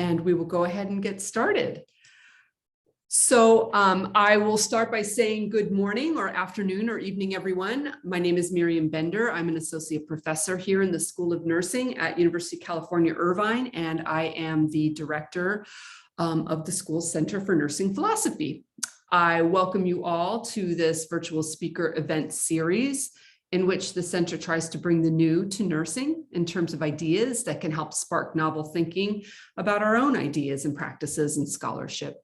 and we will go ahead and get started. So I will start by saying good morning or afternoon or evening, everyone. My name is Miriam Bender. I'm an associate professor here in the School of Nursing at University of California, Irvine, and I am the director of the school's Center for Nursing Philosophy. I welcome you all to this virtual speaker event series in which the center tries to bring the new to nursing in terms of ideas that can help spark novel thinking about our own ideas and practices and scholarship.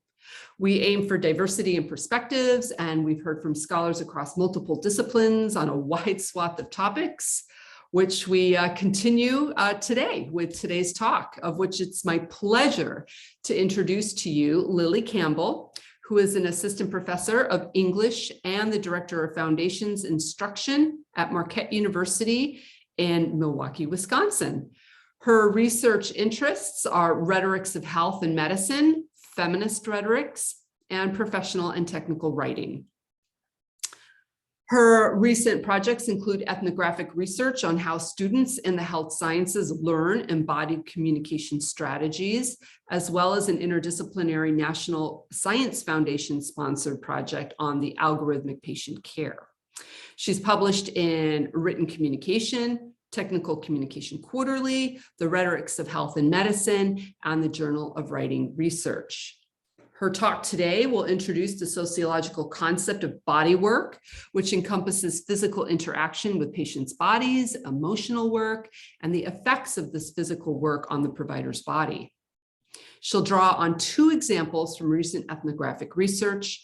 We aim for diversity and perspectives, and we've heard from scholars across multiple disciplines on a wide swath of topics, which we continue today with today's talk, of which it's my pleasure to introduce to you Lilly Campbell, who is an assistant professor of English and the director of Foundations Instruction at Marquette University in Milwaukee, Wisconsin. Her research interests are rhetorics of health and medicine, feminist rhetorics, and professional and technical writing. Her recent projects include ethnographic research on how students in the health sciences learn embodied communication strategies, as well as an interdisciplinary National Science Foundation sponsored project on the algorithmic patient care. She's published in Written Communication, Technical Communication Quarterly, The Rhetorics of Health and Medicine, and the Journal of Writing Research. Her talk today will introduce the sociological concept of bodywork, which encompasses physical interaction with patients' bodies, emotional work, and the effects of this physical work on the provider's body. She'll draw on two examples from recent ethnographic research,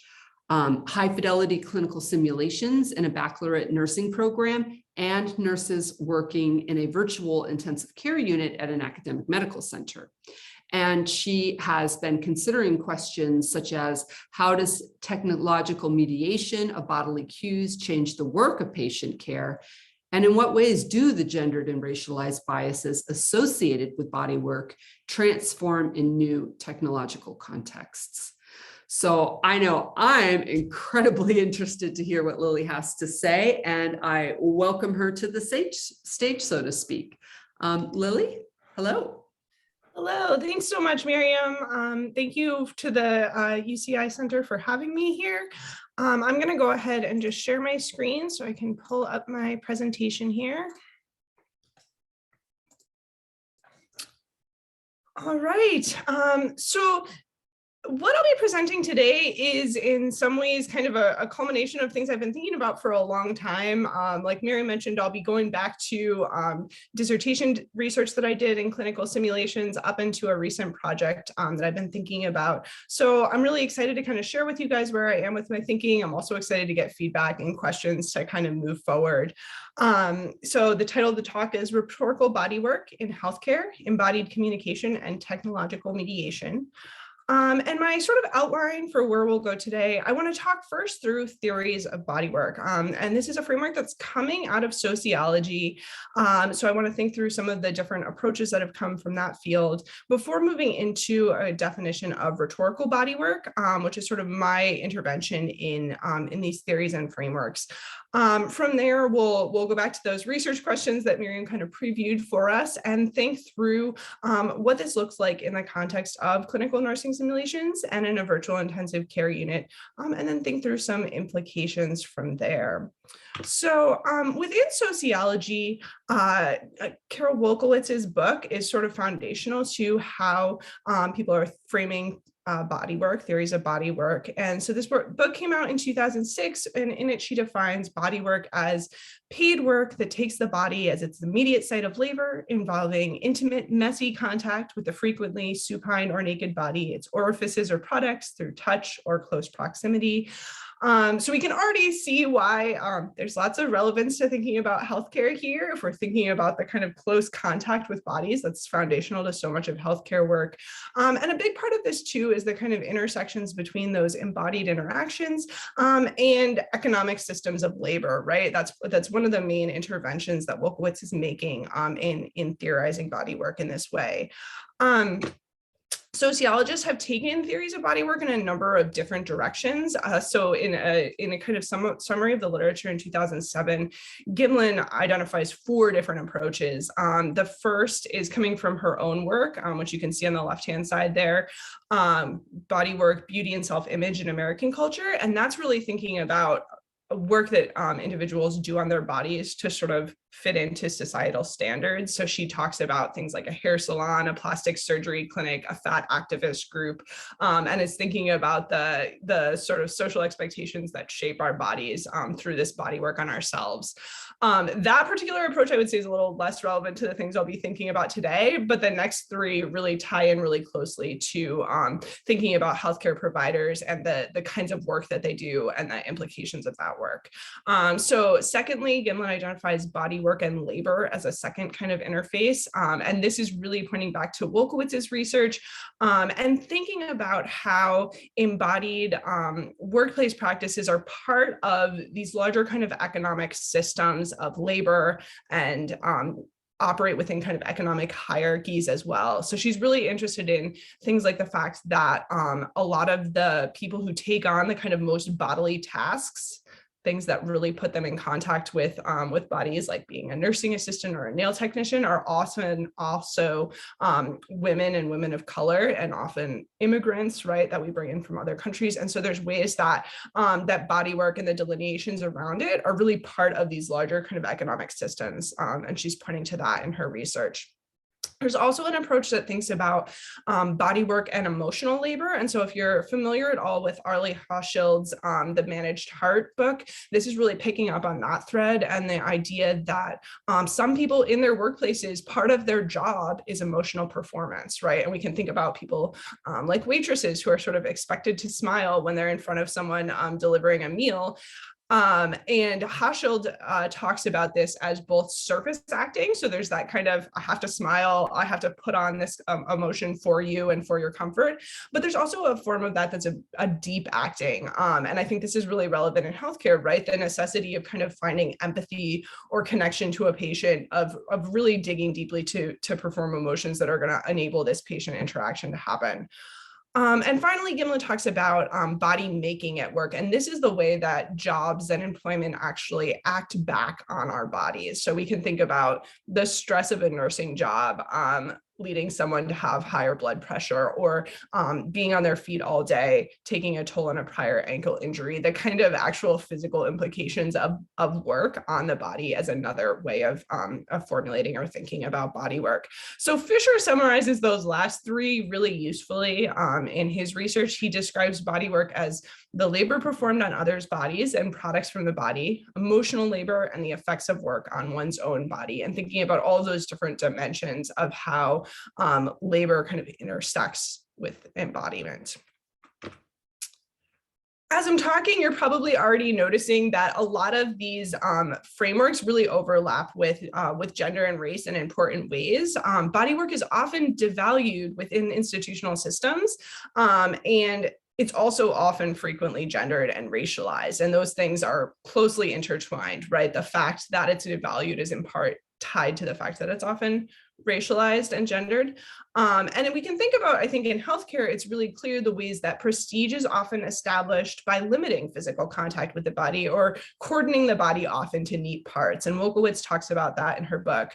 high-fidelity clinical simulations in a baccalaureate nursing program, and nurses working in a virtual intensive care unit at an academic medical center. And she has been considering questions such as, how does technological mediation of bodily cues change the work of patient care? And in what ways do the gendered and racialized biases associated with body work transform in new technological contexts? So I know I'm incredibly interested to hear what Lilly has to say, and I welcome her to the stage, so to speak. Lilly, hello. Hello, thanks so much, Miriam. Thank you to the UCI Center for having me here. I'm going to go ahead and just share my screen so I can pull up my presentation here. All right, so what I'll be presenting today is in some ways kind of a culmination of things I've been thinking about for a long time. Like Mary mentioned, I'll be going back to dissertation research that I did in clinical simulations up into a recent project that I've been thinking about. So I'm really excited to kind of share with you guys where I am with my thinking. I'm also excited to get feedback and questions to kind of move forward. So the title of the talk is Rhetorical Bodywork in Healthcare, Embodied Communication and Technological Mediation. And my sort of outline for where we'll go today, I want to talk first through theories of bodywork. And this is a framework that's coming out of sociology. So I want to think through some of the different approaches that have come from that field before moving into a definition of rhetorical bodywork, which is sort of my intervention in these theories and frameworks. From there, we'll go back to those research questions that Miriam kind of previewed for us and think through what this looks like in the context of clinical nursing simulations and in a virtual intensive care unit, and then think through some implications from there. So within sociology, Carol Wolkowitz's book is sort of foundational to how people are framing bodywork, theories of bodywork. And so this book came out in 2006, and in it she defines bodywork as paid work that takes the body as its immediate site of labor, involving intimate, messy contact with the frequently supine or naked body, its orifices or products through touch or close proximity. So we can already see why there's lots of relevance to thinking about healthcare here. If we're thinking about the kind of close contact with bodies, that's foundational to so much of healthcare work. And a big part of this too is the kind of intersections between those embodied interactions and economic systems of labor, right? That's one of the main interventions that Wolkowitz is making in theorizing body work in this way. Sociologists have taken theories of bodywork in a number of different directions. So in a kind of summary of the literature in 2007, Gimlin identifies 4 different approaches. The first is coming from her own work, which you can see on the left-hand side there, bodywork, beauty and self-image in American culture. And that's really thinking about work that individuals do on their bodies to sort of fit into societal standards. So she talks about things like a hair salon, a plastic surgery clinic, a fat activist group, and is thinking about the sort of social expectations that shape our bodies through this body work on ourselves. That particular approach, I would say, is a little less relevant to the things I'll be thinking about today, but the next 3 really tie in really closely to thinking about healthcare providers and the kinds of work that they do and the implications of that work. So secondly, Gimlin identifies body work and labor as a second kind of interface. And this is really pointing back to Wolkowitz's research and thinking about how embodied workplace practices are part of these larger kind of economic systems of labor and operate within kind of economic hierarchies as well. So she's really interested in things like the fact that a lot of the people who take on the kind of most bodily tasks, things that really put them in contact with bodies, like being a nursing assistant or a nail technician, are often also women and women of color, and often immigrants, right, that we bring in from other countries. And so there's ways that that body work and the delineations around it are really part of these larger kind of economic systems. And she's pointing to that in her research. There's also an approach that thinks about body work and emotional labor. And so if you're familiar at all with Arlie Hochschild's The Managed Heart book, this is really picking up on that thread and the idea that some people in their workplaces, part of their job is emotional performance, right? And we can think about people like waitresses who are sort of expected to smile when they're in front of someone delivering a meal. And Hochschild talks about this as both surface acting. So there's that kind of, I have to smile, I have to put on this emotion for you and for your comfort. But there's also a form of that that's a deep acting. And I think this is really relevant in healthcare, right? The necessity of kind of finding empathy or connection to a patient, of really digging deeply to perform emotions that are going to enable this patient interaction to happen. And finally, Gimlin talks about body making at work. And this is the way that jobs and employment actually act back on our bodies. So we can think about the stress of a nursing job leading someone to have higher blood pressure, or being on their feet all day, taking a toll on a prior ankle injury, the kind of actual physical implications of work on the body as another way of formulating or thinking about body work. So Fisher summarizes those last 3 really usefully in his research. He describes body work as the labor performed on others' bodies and products from the body, emotional labor, and the effects of work on one's own body, and thinking about all those different dimensions of how labor kind of intersects with embodiment. As I'm talking, you're probably already noticing that a lot of these frameworks really overlap with gender and race in important ways. Bodywork is often devalued within institutional systems, and it's also often frequently gendered and racialized, and those things are closely intertwined, right? The fact that it's devalued is in part tied to the fact that it's often racialized and gendered. And we can think about, I think in healthcare, it's really clear the ways that prestige is often established by limiting physical contact with the body or cordoning the body off into neat parts. And Wolkowitz talks about that in her book.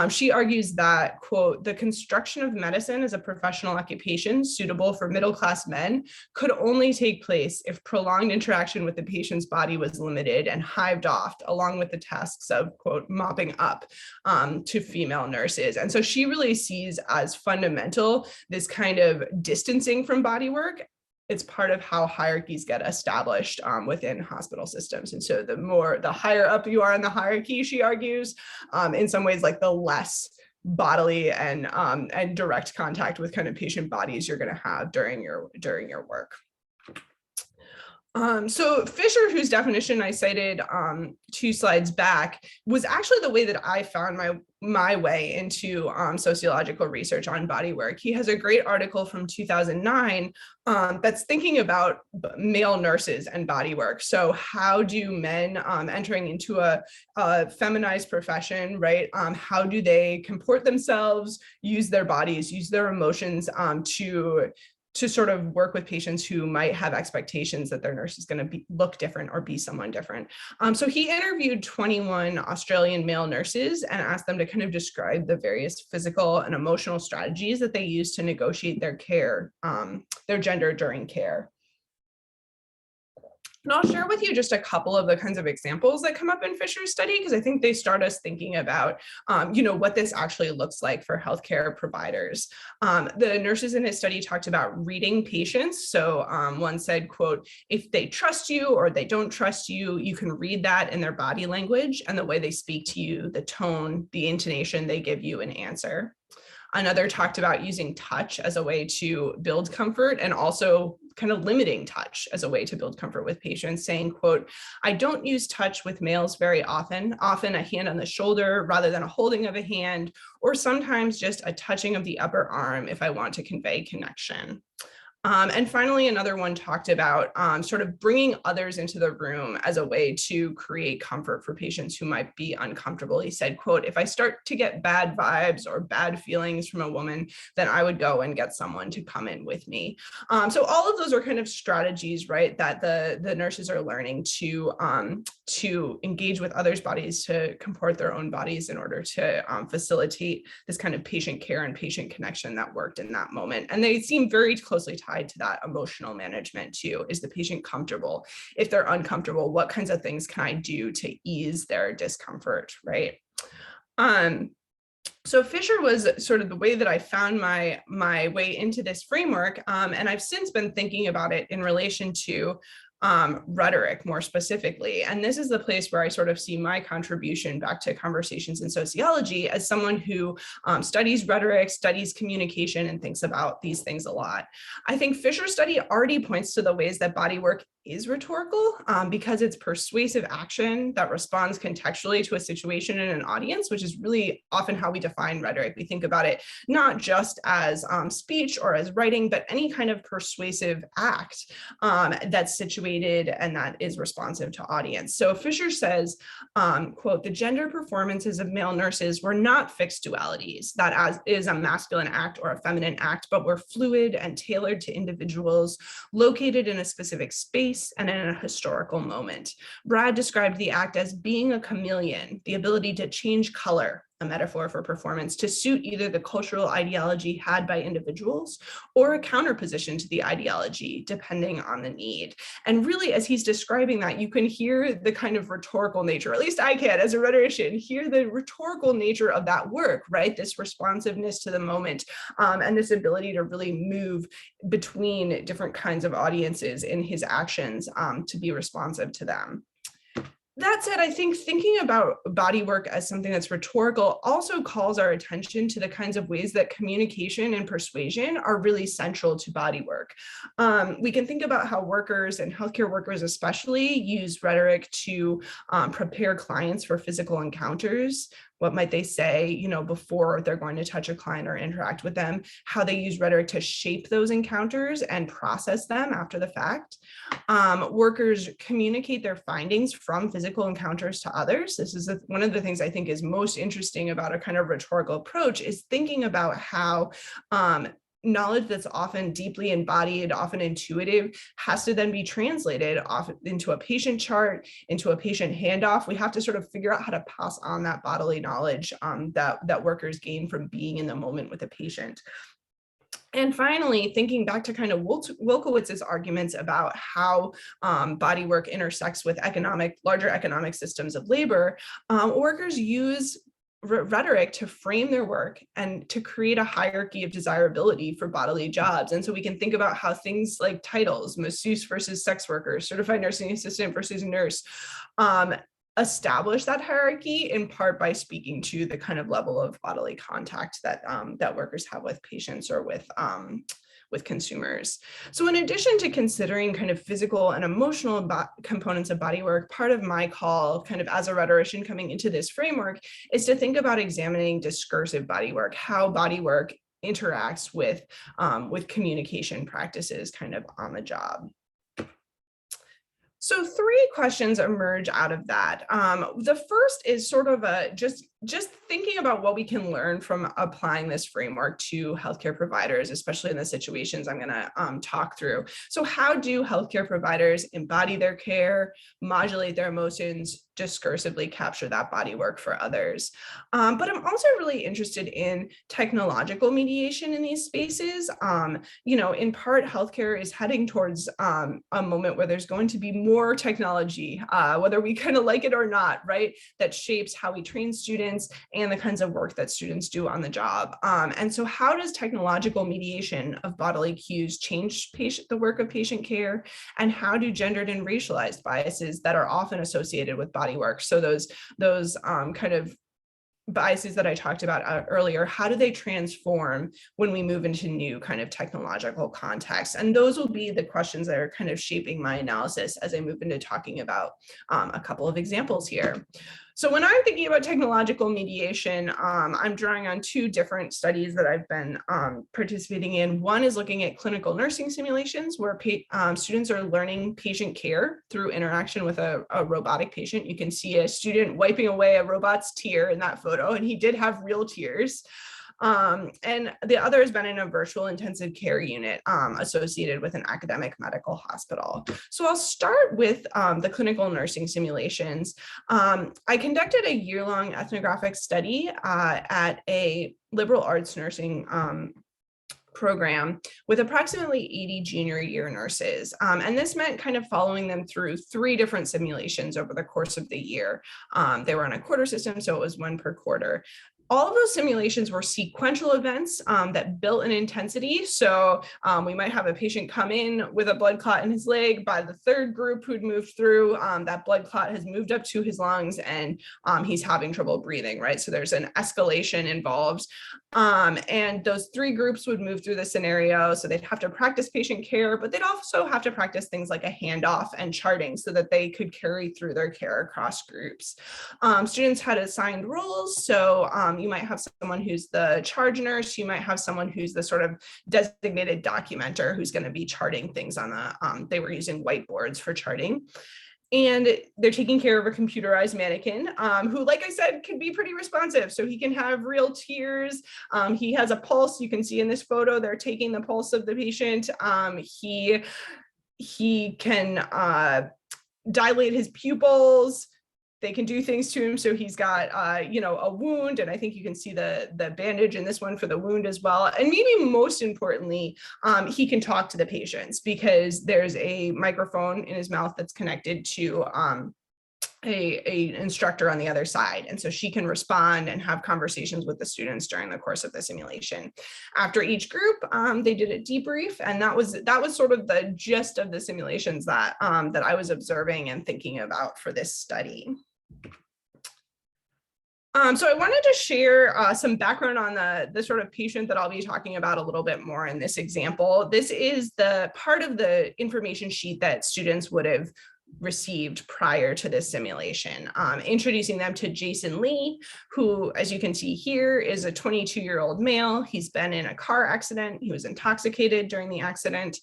She argues that, quote, the construction of medicine as a professional occupation suitable for middle-class men could only take place if prolonged interaction with the patient's body was limited and hived off, along with the tasks of, quote, mopping up to female nurses. And so she really sees as fundamental this kind of distancing from body work. It's part of how hierarchies get established within hospital systems. And so the higher up you are in the hierarchy, she argues, in some ways, like the less bodily and direct contact with kind of patient bodies you're going to have during your work. So Fisher, whose definition I cited 2 slides back, was actually the way that I found my way into sociological research on bodywork. He has a great article from 2009 that's thinking about male nurses and bodywork. So how do men entering into a feminized profession, right? How do they comport themselves, use their bodies, use their emotions to sort of work with patients who might have expectations that their nurse is going to look different or be someone different. So he interviewed 21 Australian male nurses and asked them to kind of describe the various physical and emotional strategies that they use to negotiate their care, their gender during care. And I'll share with you just a couple of the kinds of examples that come up in Fisher's study, because I think they start us thinking about, what this actually looks like for healthcare providers. The nurses in his study talked about reading patients. So one said, quote, if they trust you or they don't trust you, you can read that in their body language and the way they speak to you, the tone, the intonation they give you an answer. Another talked about using touch as a way to build comfort and also kind of limiting touch as a way to build comfort with patients, saying, quote, I don't use touch with males very often a hand on the shoulder rather than a holding of a hand, or sometimes just a touching of the upper arm if I want to convey connection. And finally, another one talked about sort of bringing others into the room as a way to create comfort for patients who might be uncomfortable. He said, quote, if I start to get bad vibes or bad feelings from a woman, then I would go and get someone to come in with me. So all of those are kind of strategies, right, that the nurses are learning to engage with others' bodies, to comport their own bodies in order to facilitate this kind of patient care and patient connection that worked in that moment. And they seem very closely tied to that emotional management too. Is the patient comfortable? If they're uncomfortable, what kinds of things can I do to ease their discomfort, right? So Fisher was sort of the way that I found my way into this framework. And I've since been thinking about it in relation to rhetoric more specifically. And this is the place where I sort of see my contribution back to conversations in sociology as someone who studies rhetoric, studies communication, and thinks about these things a lot. I think Fisher's study already points to the ways that bodywork is rhetorical because it's persuasive action that responds contextually to a situation in an audience, which is really often how we define rhetoric. We think about it not just as speech or as writing, but any kind of persuasive act that's situated and that is responsive to audience. So Fisher says, quote, the gender performances of male nurses were not fixed dualities, that as is a masculine act or a feminine act, but were fluid and tailored to individuals located in a specific space and in a historical moment. Brad described the act as being a chameleon, the ability to change color, a metaphor for performance, to suit either the cultural ideology had by individuals or a counterposition to the ideology, depending on the need. And really, as he's describing that, you can hear the kind of rhetorical nature, at least I can, as a rhetorician, hear the rhetorical nature of that work, right? This responsiveness to the moment and this ability to really move between different kinds of audiences in his actions to be responsive to them. That said, I think thinking about bodywork as something that's rhetorical also calls our attention to the kinds of ways that communication and persuasion are really central to bodywork. We can think about how workers and healthcare workers especially use rhetoric to prepare clients for physical encounters. What might they say, before they're going to touch a client or interact with them, how they use rhetoric to shape those encounters and process them after the fact. Workers communicate their findings from physical encounters to others. This is one of the things I think is most interesting about a kind of rhetorical approach, is thinking about how knowledge that's often deeply embodied, often intuitive, has to then be translated off into a patient chart, into a patient handoff. We have to sort of figure out how to pass on that bodily knowledge that workers gain from being in the moment with a patient. And finally, thinking back to kind of Wilkowitz's arguments about how bodywork intersects with larger economic systems of labor, workers use rhetoric to frame their work and to create a hierarchy of desirability for bodily jobs. And so we can think about how things like titles, masseuse versus sex worker, certified nursing assistant versus nurse, establish that hierarchy in part by speaking to the kind of level of bodily contact that that workers have with patients or with with consumers. So in addition to considering kind of physical and emotional components of bodywork, part of my call kind of as a rhetorician coming into this framework is to think about examining discursive bodywork, how bodywork interacts with communication practices kind of on the job. So 3 questions emerge out of that. The first is sort of just thinking about what we can learn from applying this framework to healthcare providers, especially in the situations I'm going to talk through. So how do healthcare providers embody their care, modulate their emotions, discursively capture that body work for others? But I'm also really interested in technological mediation in these spaces. In part, healthcare is heading towards a moment where there's going to be more technology, whether we kind of like it or not, right? That shapes how we train students and the kinds of work that students do on the job. And so how does technological mediation of bodily cues change the work of patient care? And how do gendered and racialized biases that are often associated with body work, so those kind of biases that I talked about earlier, how do they transform when we move into new kind of technological contexts? And those will be the questions that are kind of shaping my analysis as I move into talking about a couple of examples here. So when I'm thinking about technological mediation, I'm drawing on 2 different studies that I've been participating in. One is looking at clinical nursing simulations where students are learning patient care through interaction with a robotic patient. You can see a student wiping away a robot's tear in that photo, and he did have real tears. And the other has been in a virtual intensive care unit associated with an academic medical hospital. So I'll start with the clinical nursing simulations. I conducted a year-long ethnographic study at a liberal arts nursing program with approximately 80 junior year nurses. And this meant kind of following them through 3 different simulations over the course of the year. They were on a quarter system, so it was 1 per quarter. All of those simulations were sequential events that built in intensity. So we might have a patient come in with a blood clot in his leg. By the 3rd group who'd moved through, that blood clot has moved up to his lungs and he's having trouble breathing, right? So there's an escalation involved. And those 3 groups would move through the scenario. So they'd have to practice patient care, but they'd also have to practice things like a handoff and charting so that they could carry through their care across groups. Students had assigned roles. So you might have someone who's the charge nurse. You might have someone who's the sort of designated documenter who's going to be charting things on they were using whiteboards for charting. And they're taking care of a computerized mannequin who, like I said, can be pretty responsive. So he can have real tears. He has a pulse. You can see in this photo, they're taking the pulse of the patient. He can dilate his pupils. They can do things to him. So he's got, a wound, and I think you can see the bandage in this one for the wound as well. And maybe most importantly, he can talk to the patients because there's a microphone in his mouth that's connected to a instructor on the other side. And so she can respond and have conversations with the students during the course of the simulation. After each group, they did a debrief, and that was sort of the gist of the simulations that I was observing and thinking about for this study. So I wanted to share some background on the sort of patient that I'll be talking about a little bit more in this example. This is the part of the information sheet that students would have received prior to this simulation, introducing them to Jason Lee, who, as you can see here, is a 22-year-old male. He's been in a car accident. He was intoxicated during the accident.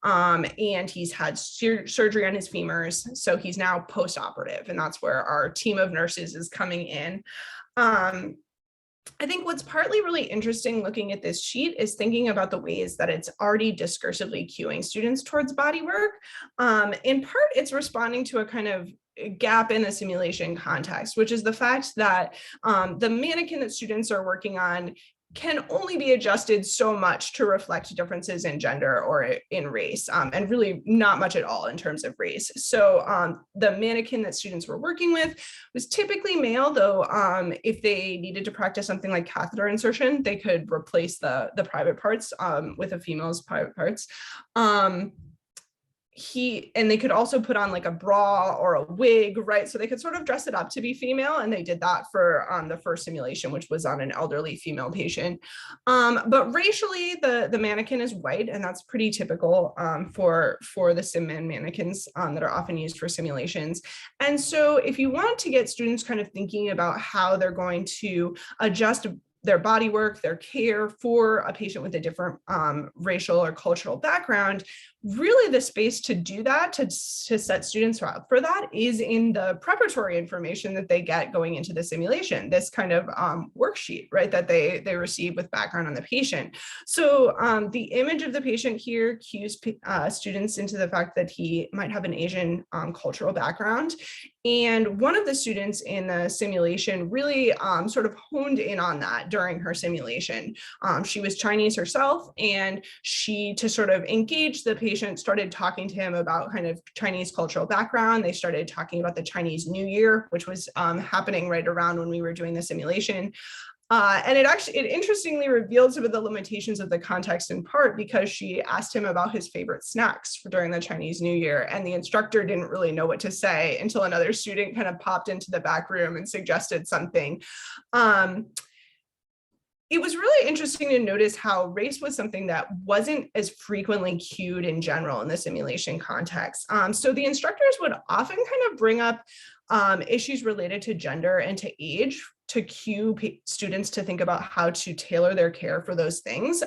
And he's had surgery on his femurs. So he's now post-operative, and that's where our team of nurses is coming in. I think what's partly really interesting looking at this sheet is thinking about the ways that it's already discursively cueing students towards body work. In part, it's responding to a kind of gap in the simulation context, which is the fact that the mannequin that students are working on can only be adjusted so much to reflect differences in gender or in race, and really not much at all in terms of race. So the mannequin that students were working with was typically male, though if they needed to practice something like catheter insertion, they could replace the private parts with a female's private parts. they could also put on like a bra or a wig, right? So they could sort of dress it up to be female. And they did that for the first simulation, which was on an elderly female patient. But racially, the mannequin is white, and that's pretty typical for the sim-man mannequins that are often used for simulations. And so if you want to get students kind of thinking about how they're going to adjust their body work, their care for a patient with a different racial or cultural background, really the space to do that, to set students up for that, is in the preparatory information that they get going into the simulation, this kind of worksheet, right, that they receive with background on the patient. So the image of the patient here cues students into the fact that he might have an Asian cultural background. And one of the students in the simulation really sort of honed in on that during her simulation. She was Chinese herself, and she, to sort of engage the patient, started talking to him about kind of Chinese cultural background. They started talking about the Chinese New Year, which was happening right around when we were doing the simulation. And it interestingly revealed some of the limitations of the context, in part because she asked him about his favorite snacks during the Chinese New Year, and the instructor didn't really know what to say until another student kind of popped into the back room and suggested something. It was really interesting to notice how race was something that wasn't as frequently cued in general in the simulation context. So the instructors would often kind of bring up issues related to gender and to age to cue students to think about how to tailor their care for those things.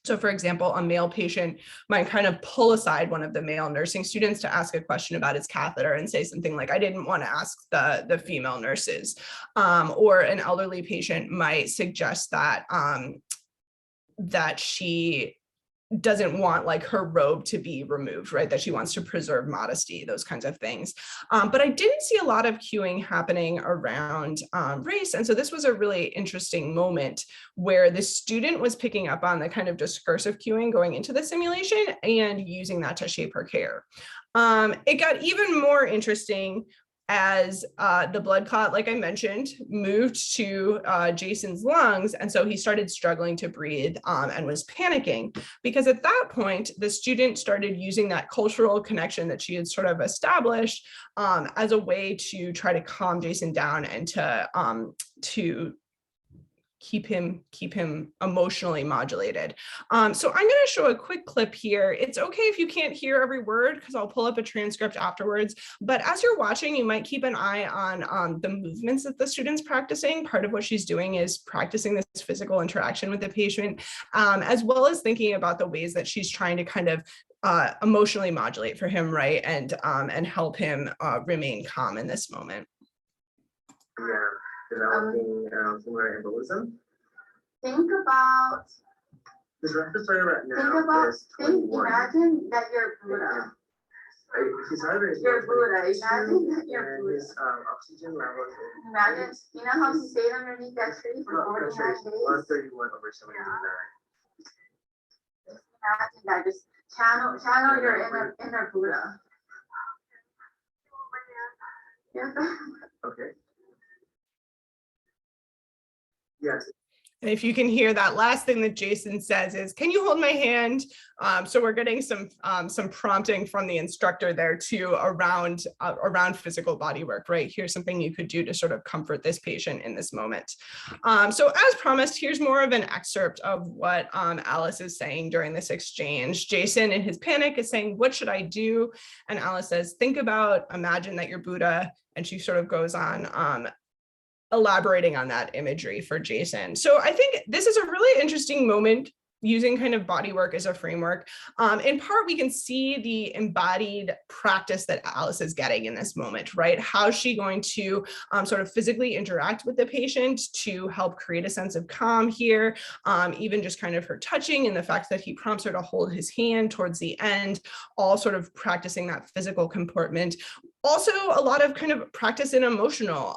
So for example, a male patient might kind of pull aside one of the male nursing students to ask a question about his catheter and say something like, I didn't want to ask the female nurses. Or an elderly patient might suggest that, that she doesn't want like her robe to be removed, right? That she wants to preserve modesty, those kinds of things. But I didn't see a lot of cueing happening around race. And so this was a really interesting moment where the student was picking up on the kind of discursive cueing going into the simulation and using that to shape her care. It got even more interesting as the blood clot, like I mentioned, moved to Jason's lungs. And so he started struggling to breathe and was panicking, because at that point, the student started using that cultural connection that she had sort of established as a way to try to calm Jason down and to keep him emotionally modulated. So I'm going to show a quick clip here. It's okay if you can't hear every word, because I'll pull up a transcript afterwards. But as you're watching, you might keep an eye on the movements that the student's practicing. Part of what she's doing is practicing this physical interaction with the patient, as well as thinking about the ways that she's trying to kind of emotionally modulate for him, right? And help him remain calm in this moment. Yeah. Developing pulmonary embolism. Think about. His respiratory rate now is 21. Imagine that you're Buddha. His heart rate is You're Buddha. Imagine that you're and Buddha. his oxygen level is Imagine, you know how he stayed underneath that tree for 49 days? 131 over 79. Just imagine that. Just channel your inner Buddha. Yes. Okay. Yes. And if you can hear, that last thing that Jason says is, can you hold my hand? So we're getting some prompting from the instructor there too around physical body work, right? Here's something you could do to sort of comfort this patient in this moment. So as promised, here's more of an excerpt of what Alice is saying during this exchange. Jason, in his panic, is saying, what should I do? And Alice says, think about, imagine that you're Buddha. And she sort of goes on elaborating on that imagery for Jason. So I think this is a really interesting moment using kind of body work as a framework. In part, we can see the embodied practice that Alice is getting in this moment, right? How's she going to sort of physically interact with the patient to help create a sense of calm here? Even just kind of her touching and the fact that he prompts her to hold his hand towards the end, all sort of practicing that physical comportment. Also, a lot of kind of practice in emotional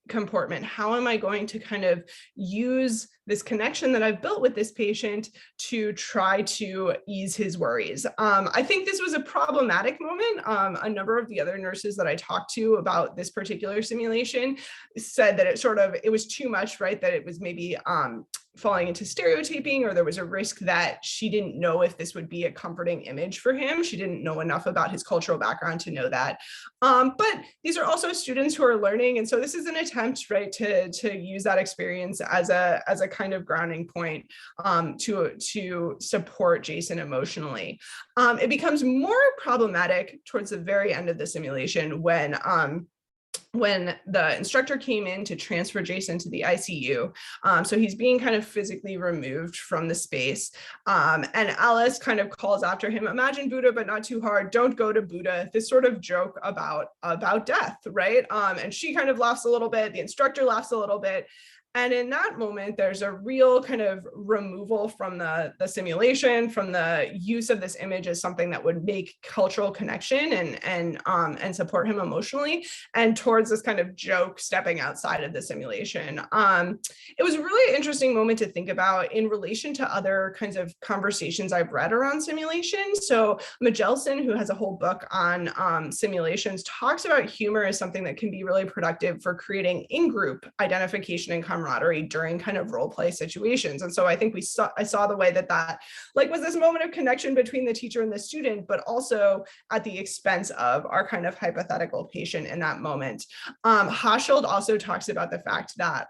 comportment. How am I going to kind of use this connection that I've built with this patient to try to ease his worries? I think this was a problematic moment. A number of the other nurses that I talked to about this particular simulation said that it was too much, right? That it was maybe falling into stereotyping, or there was a risk that she didn't know if this would be a comforting image for him. She didn't know enough about his cultural background to know that. But these are also students who are learning. And so this is an attempt, right, to use that experience as a kind of grounding point to support Jason emotionally. It becomes more problematic towards the very end of the simulation when the instructor came in to transfer Jason to the ICU. So he's being kind of physically removed from the space. And Alice kind of calls after him, imagine Buddha, but not too hard. Don't go to Buddha. This sort of joke about death, right? And she kind of laughs a little bit. The instructor laughs a little bit. And in that moment, there's a real kind of removal from the simulation, from the use of this image as something that would make cultural connection and support him emotionally, and towards this kind of joke stepping outside of the simulation. It was a really interesting moment to think about in relation to other kinds of conversations I've read around simulation. So Magelson, who has a whole book on simulations, talks about humor as something that can be really productive for creating in-group identification and camaraderie during kind of role play situations. And so I think I saw the way that like was this moment of connection between the teacher and the student, but also at the expense of our kind of hypothetical patient in that moment. Hochschild also talks about the fact that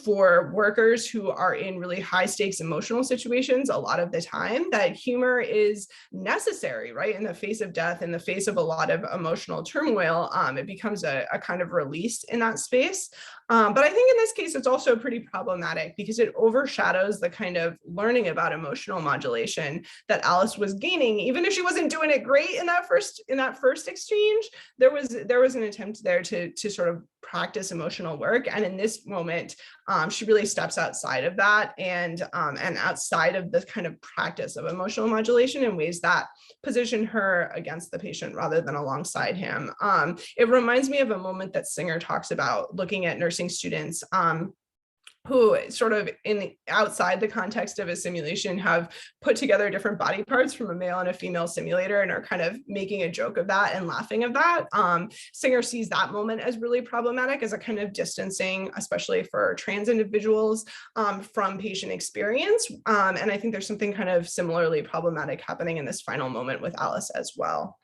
for workers who are in really high stakes emotional situations, a lot of the time that humor is necessary, right? In the face of death, in the face of a lot of emotional turmoil, it becomes a kind of release in that space. But I think in this case, it's also pretty problematic because it overshadows the kind of learning about emotional modulation that Alice was gaining. Even if she wasn't doing it great in that first exchange, there was an attempt there to sort of practice emotional work. And in this moment, she really steps outside of that and outside of the kind of practice of emotional modulation in ways that position her against the patient rather than alongside him. It reminds me of a moment that Singer talks about looking at nursing students who sort of outside the context of a simulation have put together different body parts from a male and a female simulator and are kind of making a joke of that and laughing of that. Singer sees that moment as really problematic, as a kind of distancing, especially for trans individuals, from patient experience. And I think there's something kind of similarly problematic happening in this final moment with Alice as well.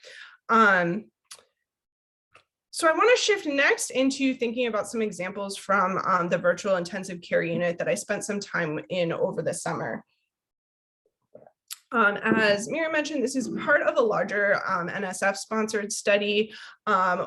So I want to shift next into thinking about some examples from the virtual intensive care unit that I spent some time in over the summer. As Miriam mentioned, this is part of a larger NSF-sponsored study.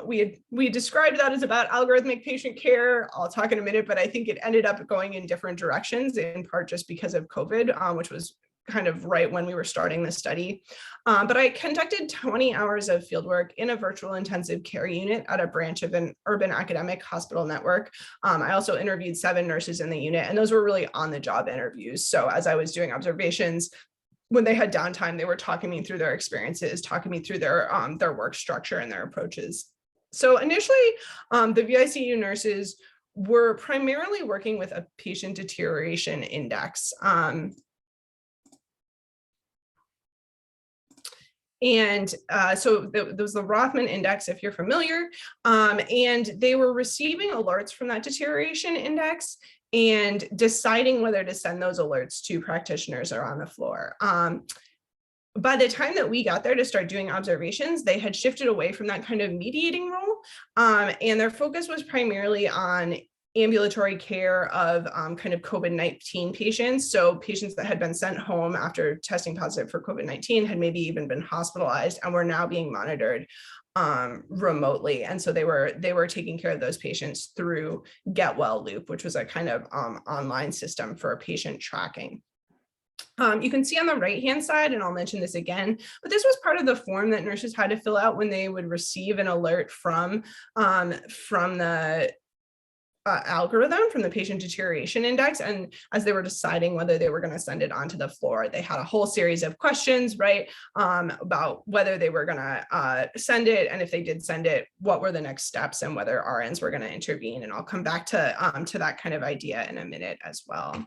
We described that as about algorithmic patient care. I'll talk in a minute, but I think it ended up going in different directions, in part just because of COVID, which was kind of right when we were starting the study. But I conducted 20 hours of fieldwork in a virtual intensive care unit at a branch of an urban academic hospital network. I also interviewed 7 nurses in the unit, and those were really on-the-job interviews. So as I was doing observations, when they had downtime, they were talking me through their experiences, talking me through their work structure and their approaches. So initially, the VICU nurses were primarily working with a patient deterioration index. So there was the Rothman index, if you're familiar, and they were receiving alerts from that deterioration index and deciding whether to send those alerts to practitioners or on the floor. By the time that we got there to start doing observations, they had shifted away from that kind of mediating role, and their focus was primarily on ambulatory care of kind of COVID-19 patients. So patients that had been sent home after testing positive for COVID-19 had maybe even been hospitalized and were now being monitored remotely. And so they were taking care of those patients through Get Well Loop, which was a kind of online system for patient tracking. You can see on the right-hand side, and I'll mention this again, but this was part of the form that nurses had to fill out when they would receive an alert from the algorithm, from the patient deterioration index. And as they were deciding whether they were going to send it onto the floor, they had a whole series of questions, right, about whether they were going to send it, and if they did send it, what were the next steps, and whether RNs were going to intervene. And I'll come back to that kind of idea in a minute as well.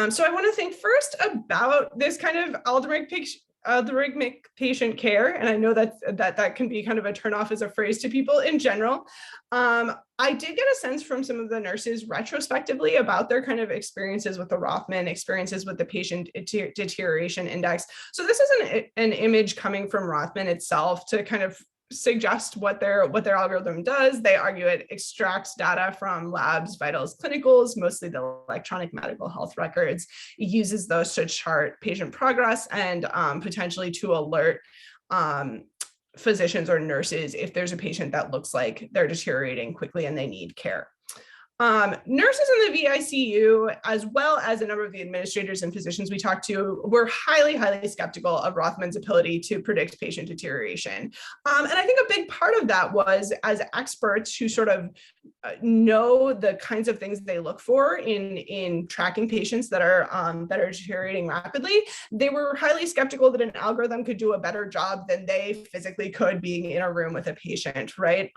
So I want to think first about this kind of algorithmic algorithmic patient care, and I know that can be kind of a turnoff as a phrase to people in general. I did get a sense from some of the nurses retrospectively about their kind of experiences with the Rothman, experiences with the patient deterioration index. So this is an image coming from Rothman itself to kind of suggest what their algorithm does. They argue it extracts data from labs, vitals, clinicals, mostly the electronic medical health records. It uses those to chart patient progress and potentially to alert physicians or nurses if there's a patient that looks like they're deteriorating quickly and they need care. Nurses in the VICU, as well as a number of the administrators and physicians we talked to, were highly, highly skeptical of Rothman's ability to predict patient deterioration. And I think a big part of that was, as experts who sort of know the kinds of things they look for in tracking patients that are deteriorating rapidly, they were highly skeptical that an algorithm could do a better job than they physically could being in a room with a patient, right?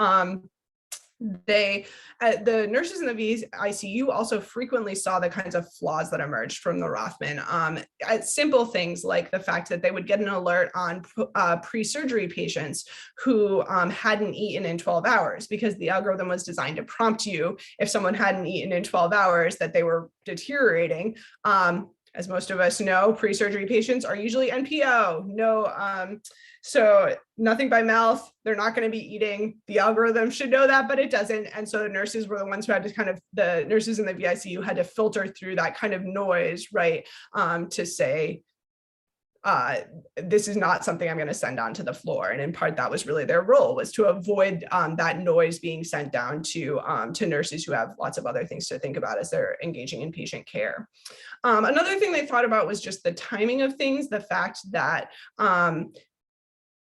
The nurses in the VICU also frequently saw the kinds of flaws that emerged from the Rothman. Simple things like the fact that they would get an alert on pre-surgery patients who hadn't eaten in 12 hours because the algorithm was designed to prompt you if someone hadn't eaten in 12 hours that they were deteriorating. As most of us know, pre-surgery patients are usually NPO. So nothing by mouth, they're not going to be eating. The algorithm should know that, but it doesn't. And so the nurses were the ones who had to the nurses in the VICU had to filter through that kind of noise, right? To say, this is not something I'm going to send onto the floor. And in part, that was really their role, was to avoid that noise being sent down to nurses who have lots of other things to think about as they're engaging in patient care. Another thing they thought about was just the timing of things, the fact that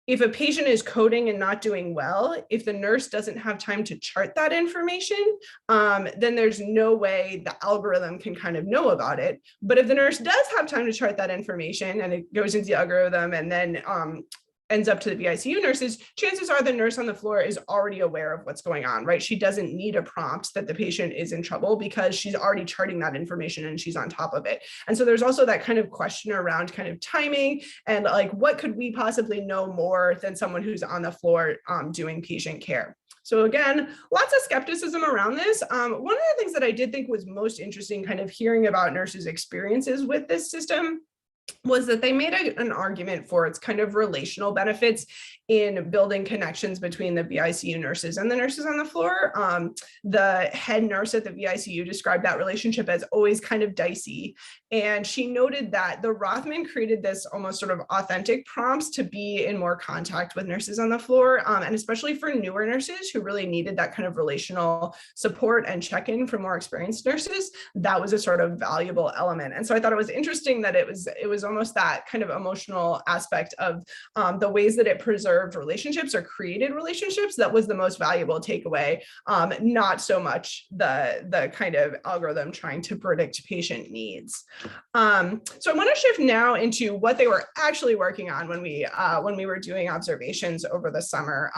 if a patient is coding and not doing well, if the nurse doesn't have time to chart that information, then there's no way the algorithm can kind of know about it. But if the nurse does have time to chart that information and it goes into the algorithm and then ends up to the VICU nurses, chances are the nurse on the floor is already aware of what's going on, right? She doesn't need a prompt that the patient is in trouble because she's already charting that information and she's on top of it. And so there's also that kind of question around kind of timing and like, what could we possibly know more than someone who's on the floor doing patient care? So again, lots of skepticism around this. One of the things that I did think was most interesting kind of hearing about nurses' experiences with this system was that they made an argument for its kind of relational benefits in building connections between the VICU nurses and the nurses on the floor. The head nurse at the VICU described that relationship as always kind of dicey. And she noted that the Rothman created this almost sort of authentic prompts to be in more contact with nurses on the floor. And especially for newer nurses who really needed that kind of relational support and check-in from more experienced nurses, that was a sort of valuable element. And so I thought it was interesting that it was almost that kind of emotional aspect of the ways that it preserved relationships or created relationships that was the most valuable takeaway, not so much the kind of algorithm trying to predict patient needs. So I want to shift now into what they were actually working on when we were doing observations over the summer,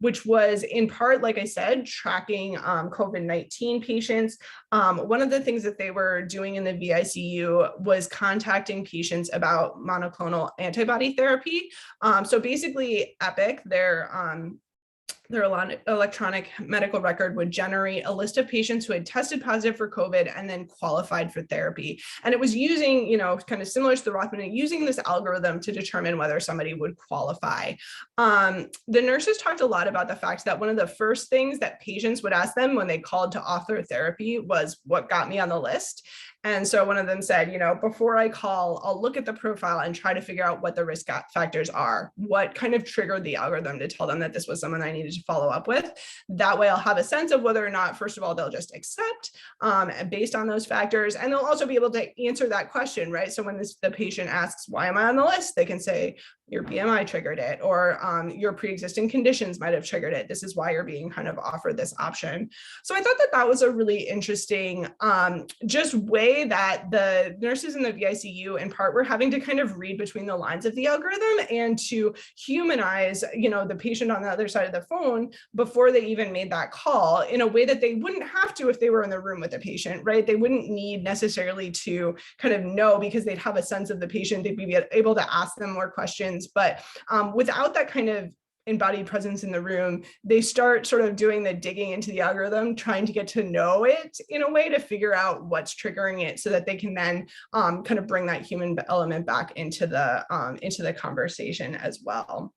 which was in part, like I said, tracking COVID-19 patients. One of the things that they were doing in the VICU was contacting patients about monoclonal antibody therapy. So basically, Epic, their electronic medical record would generate a list of patients who had tested positive for COVID and then qualified for therapy. And it was using, kind of similar to the Rothman, using this algorithm to determine whether somebody would qualify. The nurses talked a lot about the fact that one of the first things that patients would ask them when they called to author therapy was, what got me on the list? And so one of them said, before I call, I'll look at the profile and try to figure out what the risk factors are. What kind of triggered the algorithm to tell them that this was someone I needed to follow up with? That way I'll have a sense of whether or not, first of all, they'll just accept based on those factors. And they'll also be able to answer that question, right? So when the patient asks, why am I on the list? They can say, your BMI triggered it, or your pre-existing conditions might have triggered it. This is why you're being kind of offered this option. So I thought that was a really interesting just way way that the nurses in the VICU in part were having to kind of read between the lines of the algorithm and to humanize, the patient on the other side of the phone before they even made that call in a way that they wouldn't have to if they were in the room with the patient, right? They wouldn't need necessarily to kind of know because they'd have a sense of the patient. They'd be able to ask them more questions, but without that kind of embodied presence in the room, they start sort of doing the digging into the algorithm, trying to get to know it in a way to figure out what's triggering it so that they can then kind of bring that human element back into the conversation as well.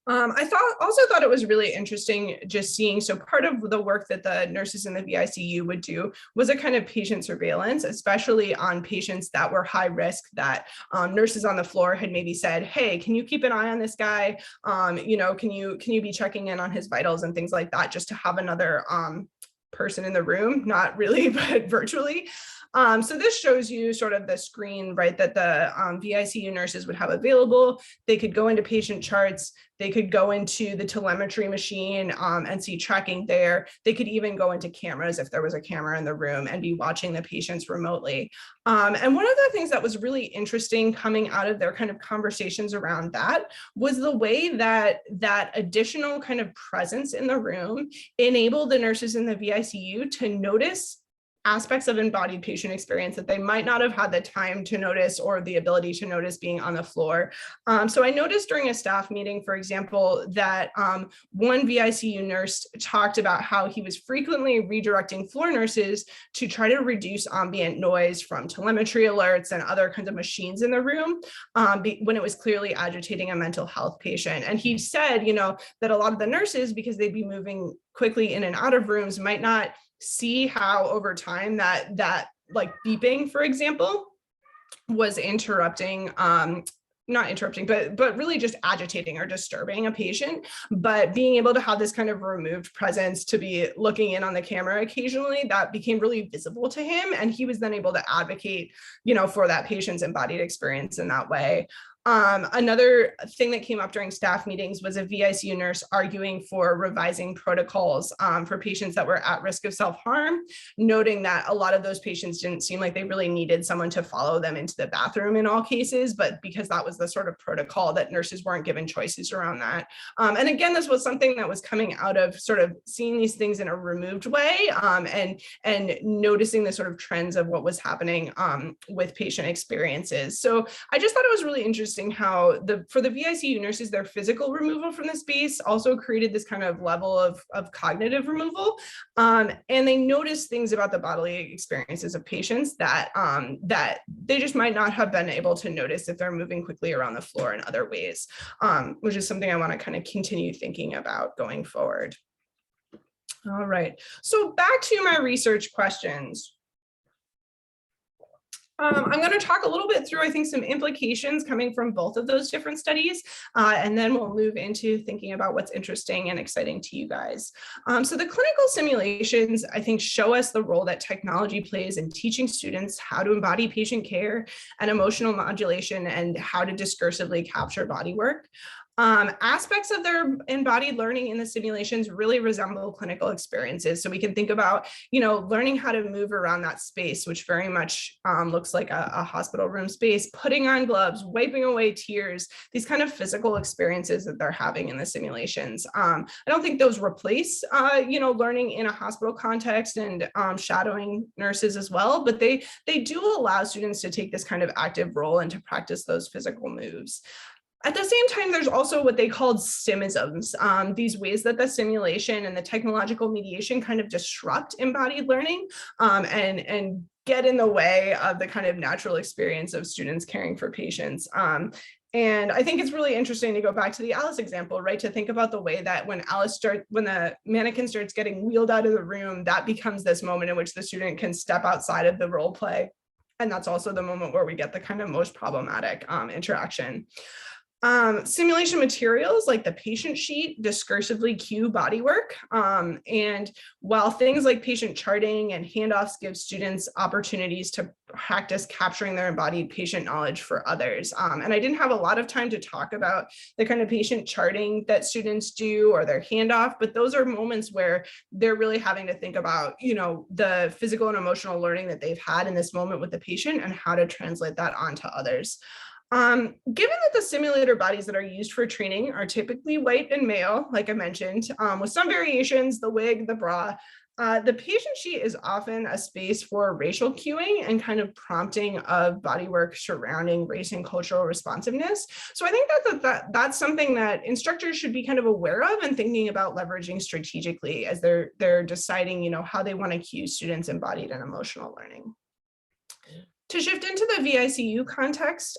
I also thought it was really interesting just seeing, so part of the work that the nurses in the VICU would do was a kind of patient surveillance, especially on patients that were high risk that nurses on the floor had maybe said, hey, can you keep an eye on this guy? Can you be checking in on his vitals and things like that, just to have another person in the room, not really, but virtually. So this shows you sort of the screen, right, that the VICU nurses would have available. They could go into patient charts. They could go into the telemetry machine and see tracking there. They could even go into cameras if there was a camera in the room and be watching the patients remotely. And one of the things that was really interesting coming out of their kind of conversations around that was the way that that additional kind of presence in the room enabled the nurses in the VICU to notice aspects of embodied patient experience that they might not have had the time to notice or the ability to notice being on the floor. So I noticed during a staff meeting, for example, that one VICU nurse talked about how he was frequently redirecting floor nurses to try to reduce ambient noise from telemetry alerts and other kinds of machines in the room when it was clearly agitating a mental health patient. And he said, that a lot of the nurses, because they'd be moving quickly in and out of rooms, might not see how over time that like beeping, for example, was interrupting, not interrupting, but really just agitating or disturbing a patient. But being able to have this kind of removed presence to be looking in on the camera occasionally, that became really visible to him. And he was then able to advocate, for that patient's embodied experience in that way. Another thing that came up during staff meetings was a VICU nurse arguing for revising protocols for patients that were at risk of self-harm, noting that a lot of those patients didn't seem like they really needed someone to follow them into the bathroom in all cases, but because that was the sort of protocol, that nurses weren't given choices around that. And again, this was something that was coming out of sort of seeing these things in a removed way and noticing the sort of trends of what was happening with patient experiences. So I just thought it was really interesting how for the VICU nurses, their physical removal from the space also created this kind of level of cognitive removal. And they noticed things about the bodily experiences of patients that they just might not have been able to notice if they're moving quickly around the floor in other ways, which is something I want to kind of continue thinking about going forward. All right, so back to my research questions. I'm going to talk a little bit through, I think, some implications coming from both of those different studies, and then we'll move into thinking about what's interesting and exciting to you guys. So the clinical simulations, I think, show us the role that technology plays in teaching students how to embody patient care and emotional modulation and how to discursively capture body work. Aspects of their embodied learning in the simulations really resemble clinical experiences. So we can think about, learning how to move around that space, which very much looks like a hospital room space, putting on gloves, wiping away tears, these kind of physical experiences that they're having in the simulations. I don't think those replace, learning in a hospital context and shadowing nurses as well, but they do allow students to take this kind of active role and to practice those physical moves. At the same time, there's also what they called simisms, these ways that the simulation and the technological mediation kind of disrupt embodied learning and get in the way of the kind of natural experience of students caring for patients. And I think it's really interesting to go back to the Alice example, right? To think about the way that when the mannequin starts getting wheeled out of the room, that becomes this moment in which the student can step outside of the role play. And that's also the moment where we get the kind of most problematic interaction. Simulation materials like the patient sheet discursively cue bodywork. And while things like patient charting and handoffs give students opportunities to practice capturing their embodied patient knowledge for others. And I didn't have a lot of time to talk about the kind of patient charting that students do or their handoff, but those are moments where they're really having to think about, the physical and emotional learning that they've had in this moment with the patient and how to translate that onto others. Given that the simulator bodies that are used for training are typically white and male, like I mentioned, with some variations, the wig, the bra, the patient sheet is often a space for racial cueing and kind of prompting of bodywork surrounding race and cultural responsiveness. So I think that's something that instructors should be kind of aware of and thinking about leveraging strategically as they're deciding, how they want to cue students' embodied and emotional learning. To shift into the VICU context,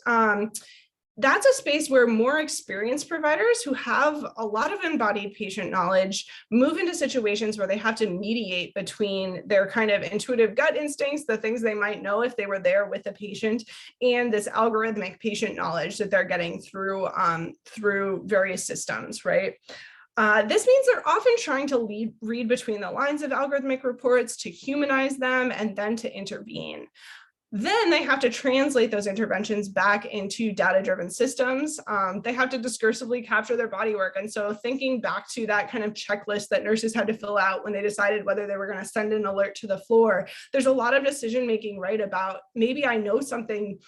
that's a space where more experienced providers who have a lot of embodied patient knowledge move into situations where they have to mediate between their kind of intuitive gut instincts, the things they might know if they were there with the patient, and this algorithmic patient knowledge that they're getting through various systems, right? This means they're often trying to read between the lines of algorithmic reports to humanize them and then to intervene. Then they have to translate those interventions back into data-driven systems. They have to discursively capture their body work. And so thinking back to that kind of checklist that nurses had to fill out when they decided whether they were going to send an alert to the floor, there's a lot of decision-making, right, about maybe I know something,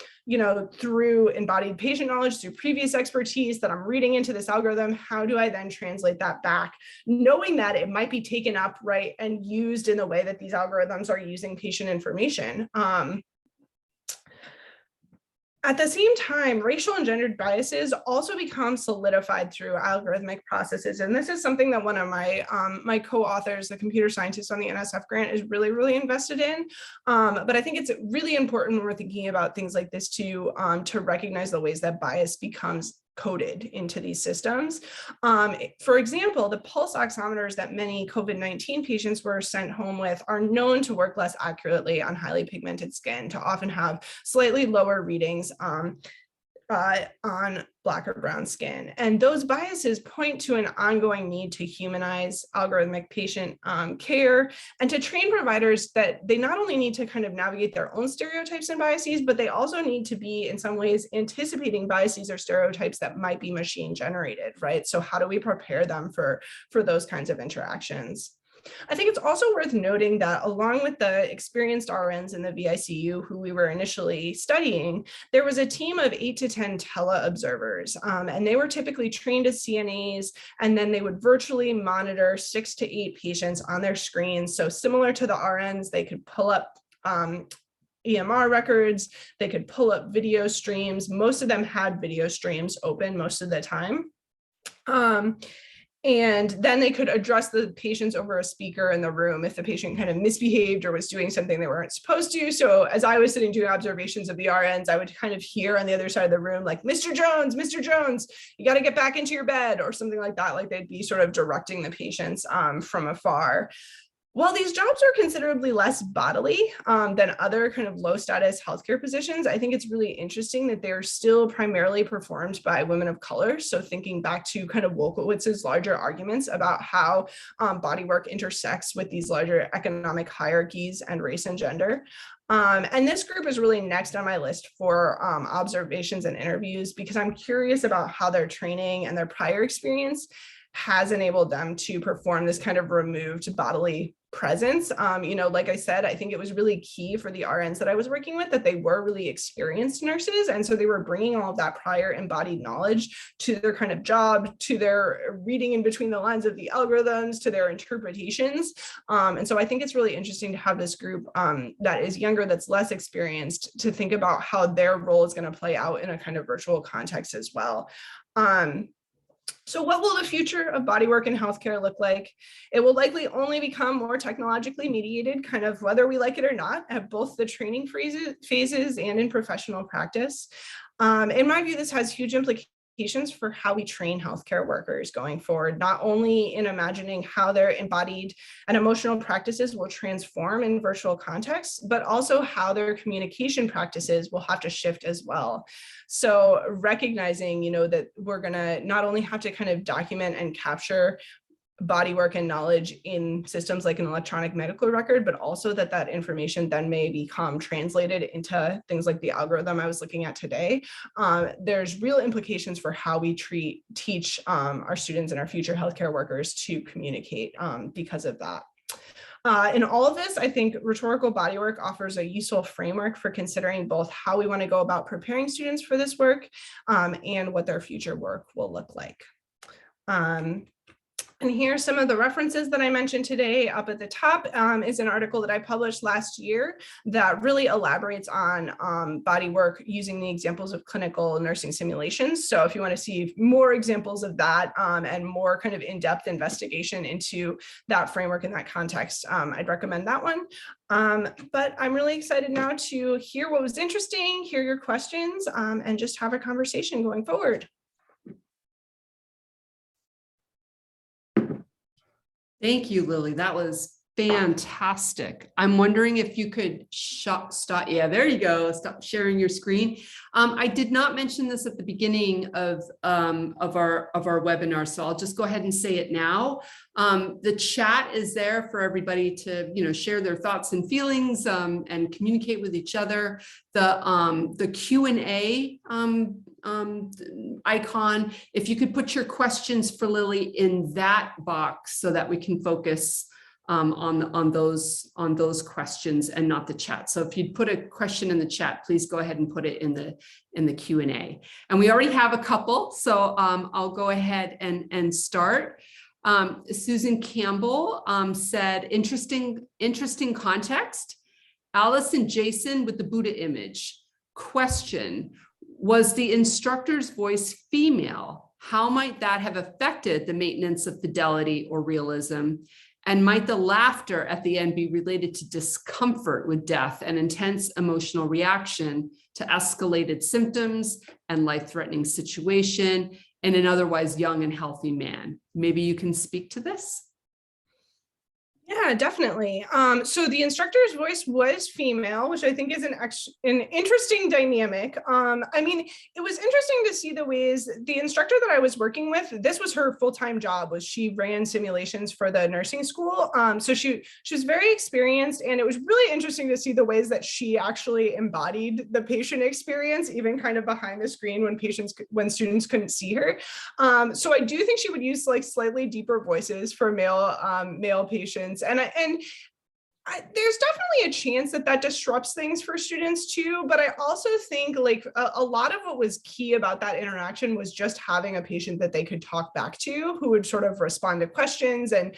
through embodied patient knowledge, through previous expertise that I'm reading into this algorithm. How do I then translate that back, knowing that it might be taken up, right, and used in the way that these algorithms are using patient information. At the same time, racial and gendered biases also become solidified through algorithmic processes. And this is something that one of my my co-authors, the computer scientist on the NSF grant, is really, really invested in. But I think it's really important when we're thinking about things like this to recognize the ways that bias becomes coded into these systems. For example, the pulse oximeters that many COVID-19 patients were sent home with are known to work less accurately on highly pigmented skin, to often have slightly lower readings on Black or brown skin. And those biases point to an ongoing need to humanize algorithmic patient care and to train providers that they not only need to kind of navigate their own stereotypes and biases, but they also need to be in some ways anticipating biases or stereotypes that might be machine generated, right? So how do we prepare them for those kinds of interactions? I think it's also worth noting that along with the experienced RNs in the VICU who we were initially studying, there was a team of 8 to 10 tele-observers, and they were typically trained as CNAs, and then they would virtually monitor 6 to 8 patients on their screens. So similar to the RNs, they could pull up EMR records, they could pull up video streams. Most of them had video streams open most of the time. And then they could address the patients over a speaker in the room if the patient kind of misbehaved or was doing something they weren't supposed to. So as I was sitting doing observations of the RNs, I would kind of hear on the other side of the room, like, Mr. Jones, you got to get back into your bed, or something like that. Like they'd be sort of directing the patients from afar. While these jobs are considerably less bodily than other kind of low status healthcare positions, I think it's really interesting that they're still primarily performed by women of color. So thinking back to kind of Wolkowitz's larger arguments about how bodywork intersects with these larger economic hierarchies and race and gender. And this group is really next on my list for observations and interviews, because I'm curious about how their training and their prior experience has enabled them to perform this kind of removed bodily presence. Like I said, I think it was really key for the RNs that I was working with that they were really experienced nurses. And so they were bringing all of that prior embodied knowledge to their kind of job, to their reading in between the lines of the algorithms, to their interpretations. And so I think it's really interesting to have this group that is younger, that's less experienced, to think about how their role is going to play out in a kind of virtual context as well. So what will the future of bodywork in healthcare look like? It will likely only become more technologically mediated, kind of whether we like it or not, at both the training phases and in professional practice. In my view, this has huge implications for how we train healthcare workers going forward, not only in imagining how their embodied and emotional practices will transform in virtual contexts, but also how their communication practices will have to shift as well. So recognizing, that we're gonna not only have to kind of document and capture body work and knowledge in systems like an electronic medical record, but also that information then may become translated into things like the algorithm I was looking at today. There's real implications for how we teach our students and our future healthcare workers to communicate because of that. In all of this, I think rhetorical bodywork offers a useful framework for considering both how we want to go about preparing students for this work and what their future work will look like. And here are some of the references that I mentioned today. Up at the top is an article that I published last year that really elaborates on body work using the examples of clinical nursing simulations. So if you want to see more examples of that and more kind of in-depth investigation into that framework in that context, I'd recommend that one. But I'm really excited now to hear what was interesting, hear your questions, and just have a conversation going forward. Thank you, Lily. That was fantastic. I'm wondering if you could stop. Yeah, there you go. Stop sharing your screen. I did not mention this at the beginning of our webinar, so I'll just go ahead and say it now. The chat is there for everybody to share their thoughts and feelings and communicate with each other. The Q&A icon, if you could put your questions for Lily in that box so that we can focus on those questions and not the chat. So if you'd put a question in the chat, please go ahead and put it in the Q&A. And we already have a couple, so I'll go ahead and start. Susan Campbell said, interesting context. Alice and Jason with the Buddha image. Question, was the instructor's voice female? How might that have affected the maintenance of fidelity or realism? And might the laughter at the end be related to discomfort with death and intense emotional reaction to escalated symptoms and life-threatening situation in an otherwise young and healthy man? Maybe you can speak to this? Yeah, definitely. So the instructor's voice was female, which I think is an interesting dynamic. I mean, it was interesting to see the ways the instructor that I was working with, this was her full-time job, was she ran simulations for the nursing school. So she was very experienced, and it was really interesting to see the ways that she actually embodied the patient experience, even kind of behind the screen when students couldn't see her. So I do think she would use like slightly deeper voices for male patients. And there's definitely a chance that disrupts things for students too, but I also think like a lot of what was key about that interaction was just having a patient that they could talk back to, who would sort of respond to questions and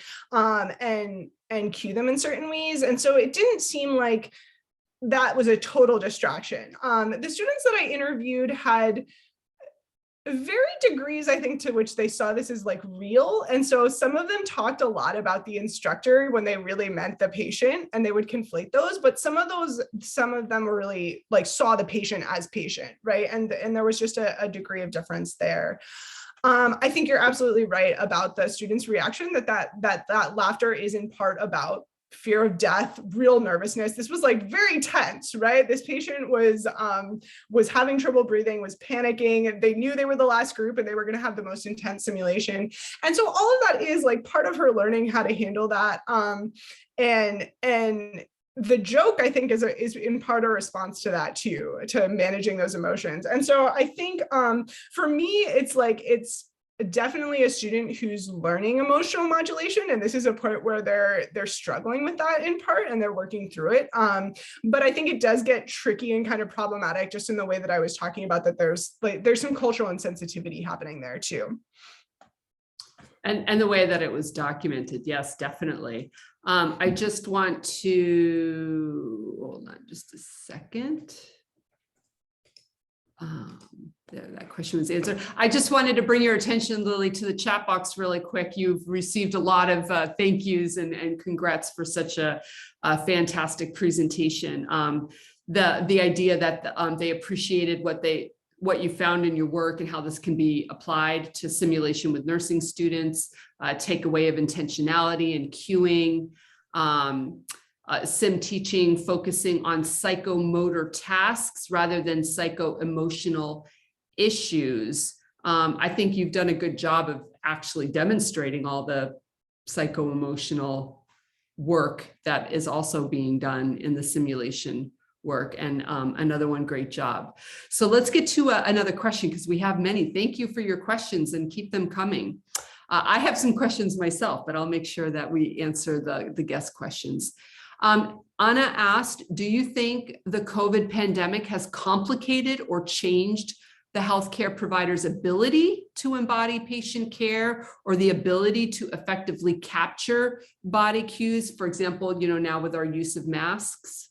cue them in certain ways. And so it didn't seem like that was a total distraction. The students that I interviewed had varied degrees, I think, to which they saw this as like real. And so some of them talked a lot about the instructor when they really meant the patient, and they would conflate those. But some of them were really like saw the patient as patient, right? And there was just a degree of difference there. I think you're absolutely right about the students' reaction that laughter is in part about fear of death, real nervousness. This was like very tense, right? This patient was having trouble breathing, was panicking. They knew they were the last group and they were going to have the most intense simulation. And so all of that is like part of her learning how to handle that. And the joke, I think, is in part a response to that too, to managing those emotions. And so I think for me, it's definitely a student who's learning emotional modulation, and this is a part where they're struggling with that in part, and they're working through it. But I think it does get tricky and kind of problematic, just in the way that I was talking about, that there's some cultural insensitivity happening there too. And the way that it was documented, yes, definitely. I just want to hold on just a second. That question was answered. I just wanted to bring your attention, Lily, to the chat box really quick. You've received a lot of thank yous and congrats for such a fantastic presentation. The idea that they appreciated what they what you found in your work and how this can be applied to simulation with nursing students, takeaway of intentionality and cueing, sim teaching focusing on psychomotor tasks rather than psycho-emotional issues. I think you've done a good job of actually demonstrating all the psycho-emotional work that is also being done in the simulation work, and another one, great job. So let's get to another question, because we have many. Thank you for your questions and keep them coming. I have some questions myself, but I'll make sure that we answer the guest questions. Anna asked, do you think the COVID pandemic has complicated or changed the healthcare provider's ability to embody patient care or the ability to effectively capture body cues? For example, now with our use of masks?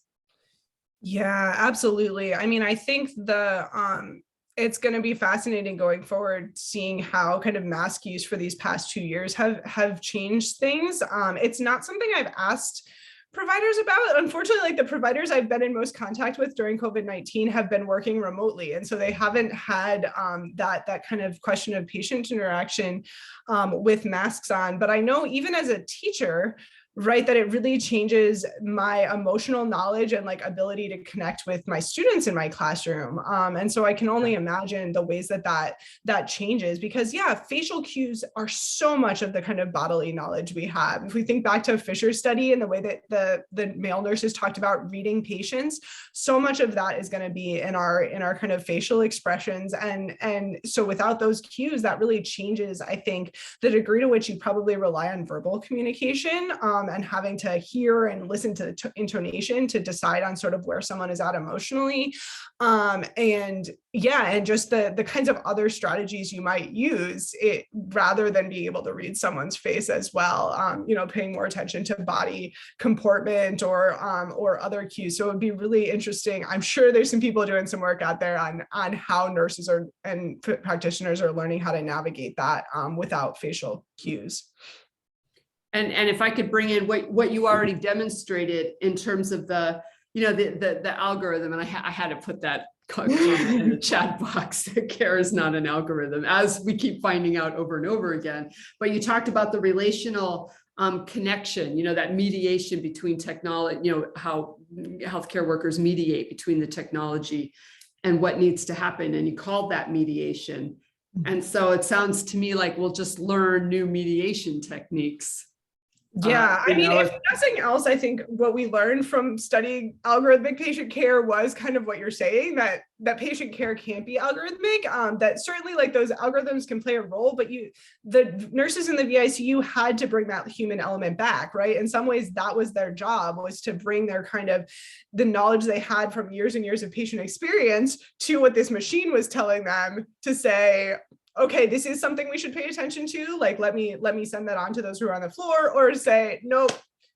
Yeah, absolutely. I mean, I think it's going to be fascinating going forward, seeing how kind of mask use for these past 2 years have changed things. It's not something I've asked providers about. Unfortunately, like the providers I've been in most contact with during COVID-19 have been working remotely. And so they haven't had that kind of question of patient interaction with masks on. But I know even as a teacher, right, that it really changes my emotional knowledge and like ability to connect with my students in my classroom. And so I can only imagine the ways that changes, because yeah, facial cues are so much of the kind of bodily knowledge we have. If we think back to a Fisher study and the way that the male nurses talked about reading patients, so much of that is going to be in our kind of facial expressions. And so without those cues, that really changes, I think, the degree to which you probably rely on verbal communication. And having to hear and listen to the intonation to decide on sort of where someone is at emotionally. And just the kinds of other strategies you might use rather than being able to read someone's face as well, paying more attention to body comportment or other cues. So it would be really interesting. I'm sure there's some people doing some work out there on how nurses and practitioners are learning how to navigate that without facial cues. And if I could bring in what you already demonstrated in terms of the algorithm, and I had to put that comment in the chat box, that care is not an algorithm, as we keep finding out over and over again. But you talked about the relational connection, that mediation between technology, how healthcare workers mediate between the technology and what needs to happen. And you called that mediation. And so it sounds to me like we'll just learn new mediation techniques. Yeah, I mean, if nothing else, I think what we learned from studying algorithmic patient care was kind of what you're saying, that patient care can't be algorithmic, that certainly like those algorithms can play a role, but the nurses in the VICU had to bring that human element back, right? In some ways, that was their job, was to bring their kind of the knowledge they had from years and years of patient experience to what this machine was telling them to say, okay, this is something we should pay attention to. Like, let me send that on to those who are on the floor, or say, nope,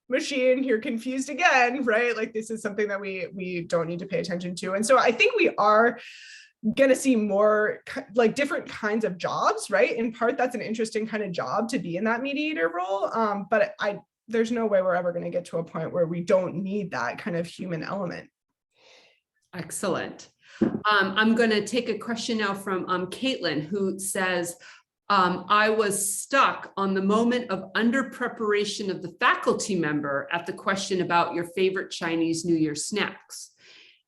machine, you're confused again, right? Like, this is something that we don't need to pay attention to. And so I think we are going to see more like different kinds of jobs, right? In part, that's an interesting kind of job to be in that mediator role. But there's no way we're ever going to get to a point where we don't need that kind of human element. Excellent. I'm going to take a question now from Caitlin, who says, I was stuck on the moment of under preparation of the faculty member at the question about your favorite Chinese New Year snacks.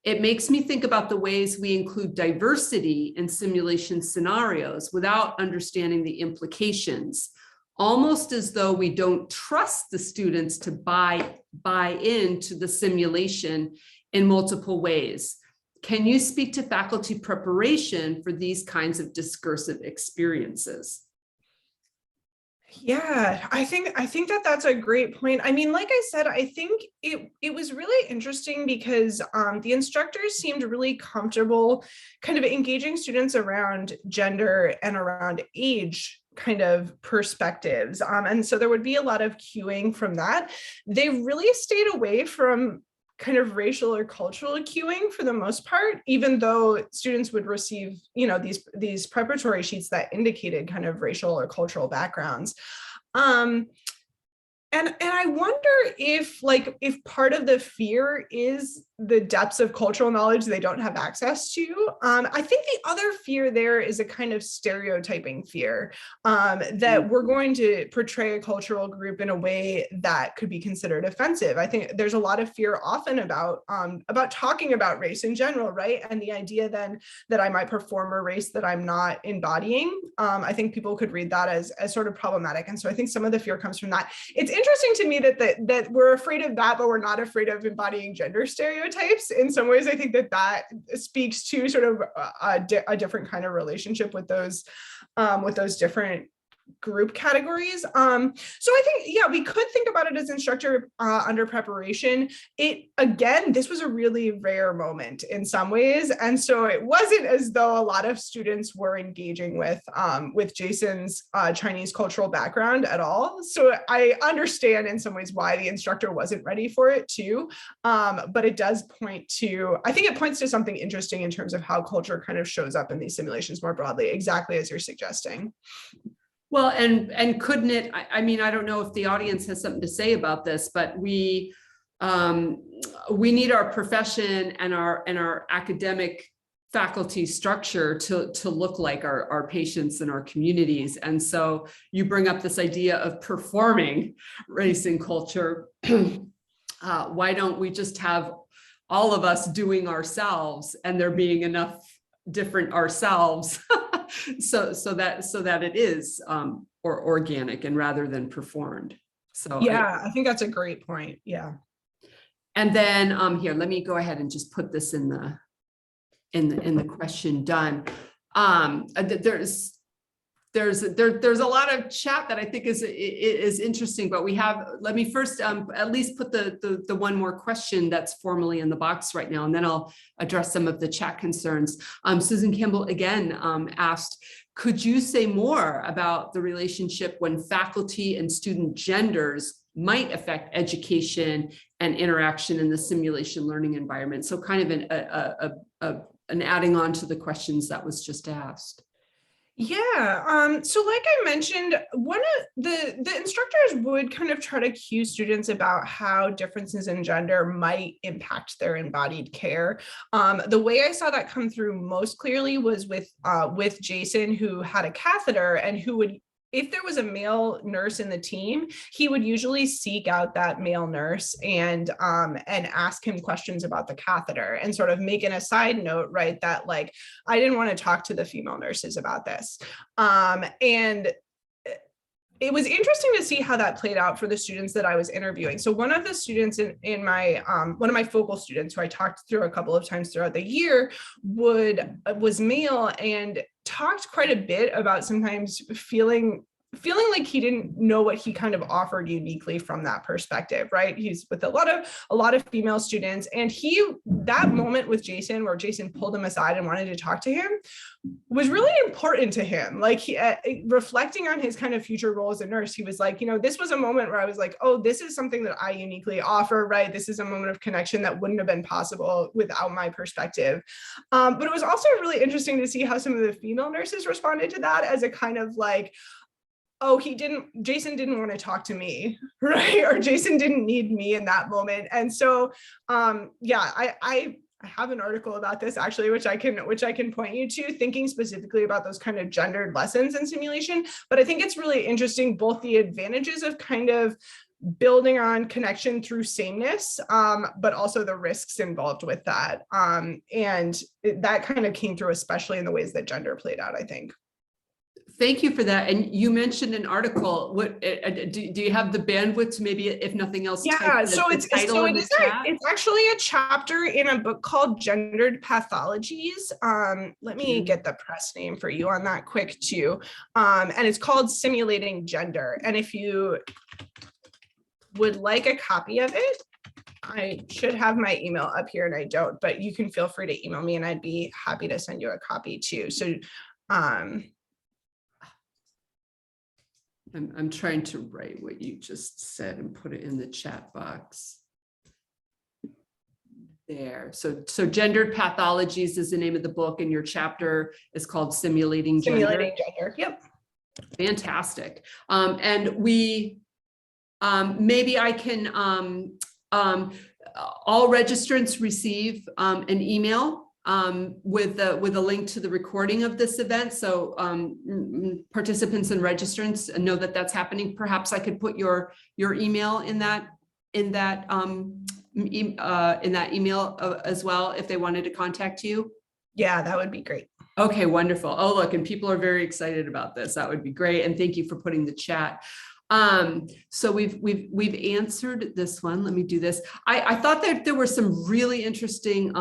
It makes me think about the ways we include diversity in simulation scenarios without understanding the implications, almost as though we don't trust the students to buy into the simulation in multiple ways. Can you speak to faculty preparation for these kinds of discursive experiences? Yeah, I think that's a great point. I mean, like I said, I think it was really interesting because the instructors seemed really comfortable kind of engaging students around gender and around age kind of perspectives. And so there would be a lot of cueing from that. They really stayed away from kind of racial or cultural cueing for the most part, even though students would receive, these preparatory sheets that indicated kind of racial or cultural backgrounds. And I wonder if part of the fear is the depths of cultural knowledge they don't have access to. I think the other fear there is a kind of stereotyping fear, that we're going to portray a cultural group in a way that could be considered offensive. I think there's a lot of fear often about talking about race in general, right? And the idea then that I might perform a race that I'm not embodying. I think people could read that as sort of problematic. And so I think some of the fear comes from that. It's interesting to me that we're afraid of that, but we're not afraid of embodying gender stereotypes. In some ways, I think that speaks to sort of a different kind of relationship with those different group categories. So I think, yeah, we could think about it as instructor under preparation. This was a really rare moment in some ways. And so it wasn't as though a lot of students were engaging with Jason's Chinese cultural background at all. So I understand in some ways why the instructor wasn't ready for it too. But it does point to, I think it points to something interesting in terms of how culture kind of shows up in these simulations more broadly, exactly as you're suggesting. Well, and couldn't it, I mean, I don't know if the audience has something to say about this, but we need our profession and our academic faculty structure to look like our patients and our communities. And so you bring up this idea of performing race and culture. Why don't we just have all of us doing ourselves and there being enough different ourselves so that it is or organic and rather than performed. So yeah, I think that's a great point. Yeah. And then here, let me go ahead and just put this in the question done. There's a lot of chat that I think is interesting, but let me first at least put the one more question that's formally in the box right now, and then I'll address some of the chat concerns. Susan Campbell again asked, could you say more about the relationship when faculty and student genders might affect education and interaction in the simulation learning environment? So kind of an adding on to the questions that was just asked. Yeah, so like I mentioned, one of the instructors would kind of try to cue students about how differences in gender might impact their embodied care. The way I saw that come through most clearly was with Jason, who had a catheter and who would, if there was a male nurse in the team, he would usually seek out that male nurse and ask him questions about the catheter and sort of make an aside note, right, that like, I didn't want to talk to the female nurses about this. And it was interesting to see how that played out for the students that I was interviewing. So one of the students in my, one of my focal students who I talked through a couple of times throughout the year was male and talked quite a bit about sometimes feeling like he didn't know what he kind of offered uniquely from that perspective, right? He's with a lot of female students, and that moment with Jason where Jason pulled him aside and wanted to talk to him was really important to him. Like reflecting on his kind of future role as a nurse, he was like, this was a moment where I was like, oh, this is something that I uniquely offer, right? This is a moment of connection that wouldn't have been possible without my perspective. But it was also really interesting to see how some of the female nurses responded to that as a kind of like, oh, Jason didn't want to talk to me, right? Or Jason didn't need me in that moment. And so, yeah, I have an article about this actually, which I can point you to, thinking specifically about those kind of gendered lessons in simulation. But I think it's really interesting, both the advantages of kind of building on connection through sameness, but also the risks involved with that. And that kind of came through, especially in the ways that gender played out, I think. Thank you for that. And you mentioned an article. What do you have the bandwidth to maybe, if nothing else? Yeah, it's actually a chapter in a book called Gendered Pathologies. Let me get the press name for you on that quick too. And it's called Simulating Gender. And if you would like a copy of it, I should have my email up here and I don't, but you can feel free to email me and I'd be happy to send you a copy too. So, I'm trying to write what you just said and put it in the chat box. There. So Gendered Pathologies is the name of the book, and your chapter is called Simulating Gender. Simulating Gender. Yep. Fantastic. And we maybe I can all registrants receive an email with a link to the recording of this event. So participants and registrants know that that's happening. Perhaps I could put your email in that email as well if they wanted to contact you. Yeah, that would be great. Okay, wonderful. Oh, look, and people are very excited about this. That would be great. And thank you for putting the chat. So we've answered this one. Let me do this. I thought that there were some really interesting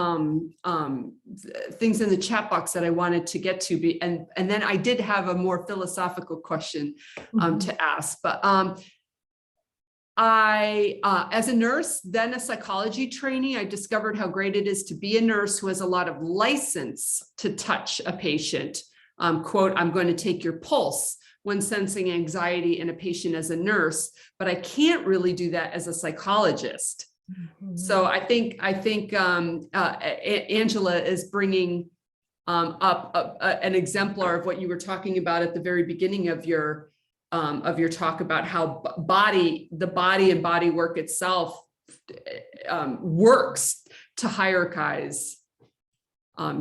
things in the chat box that I wanted to get to, and then I did have a more philosophical question to ask. But as a nurse, then a psychology trainee, I discovered how great it is to be a nurse who has a lot of license to touch a patient. Quote, I'm going to take your pulse when sensing anxiety in a patient as a nurse, but I can't really do that as a psychologist. So I think Angela is bringing up an exemplar of what you were talking about at the very beginning of your talk about how the body and body work itself works to hierarchize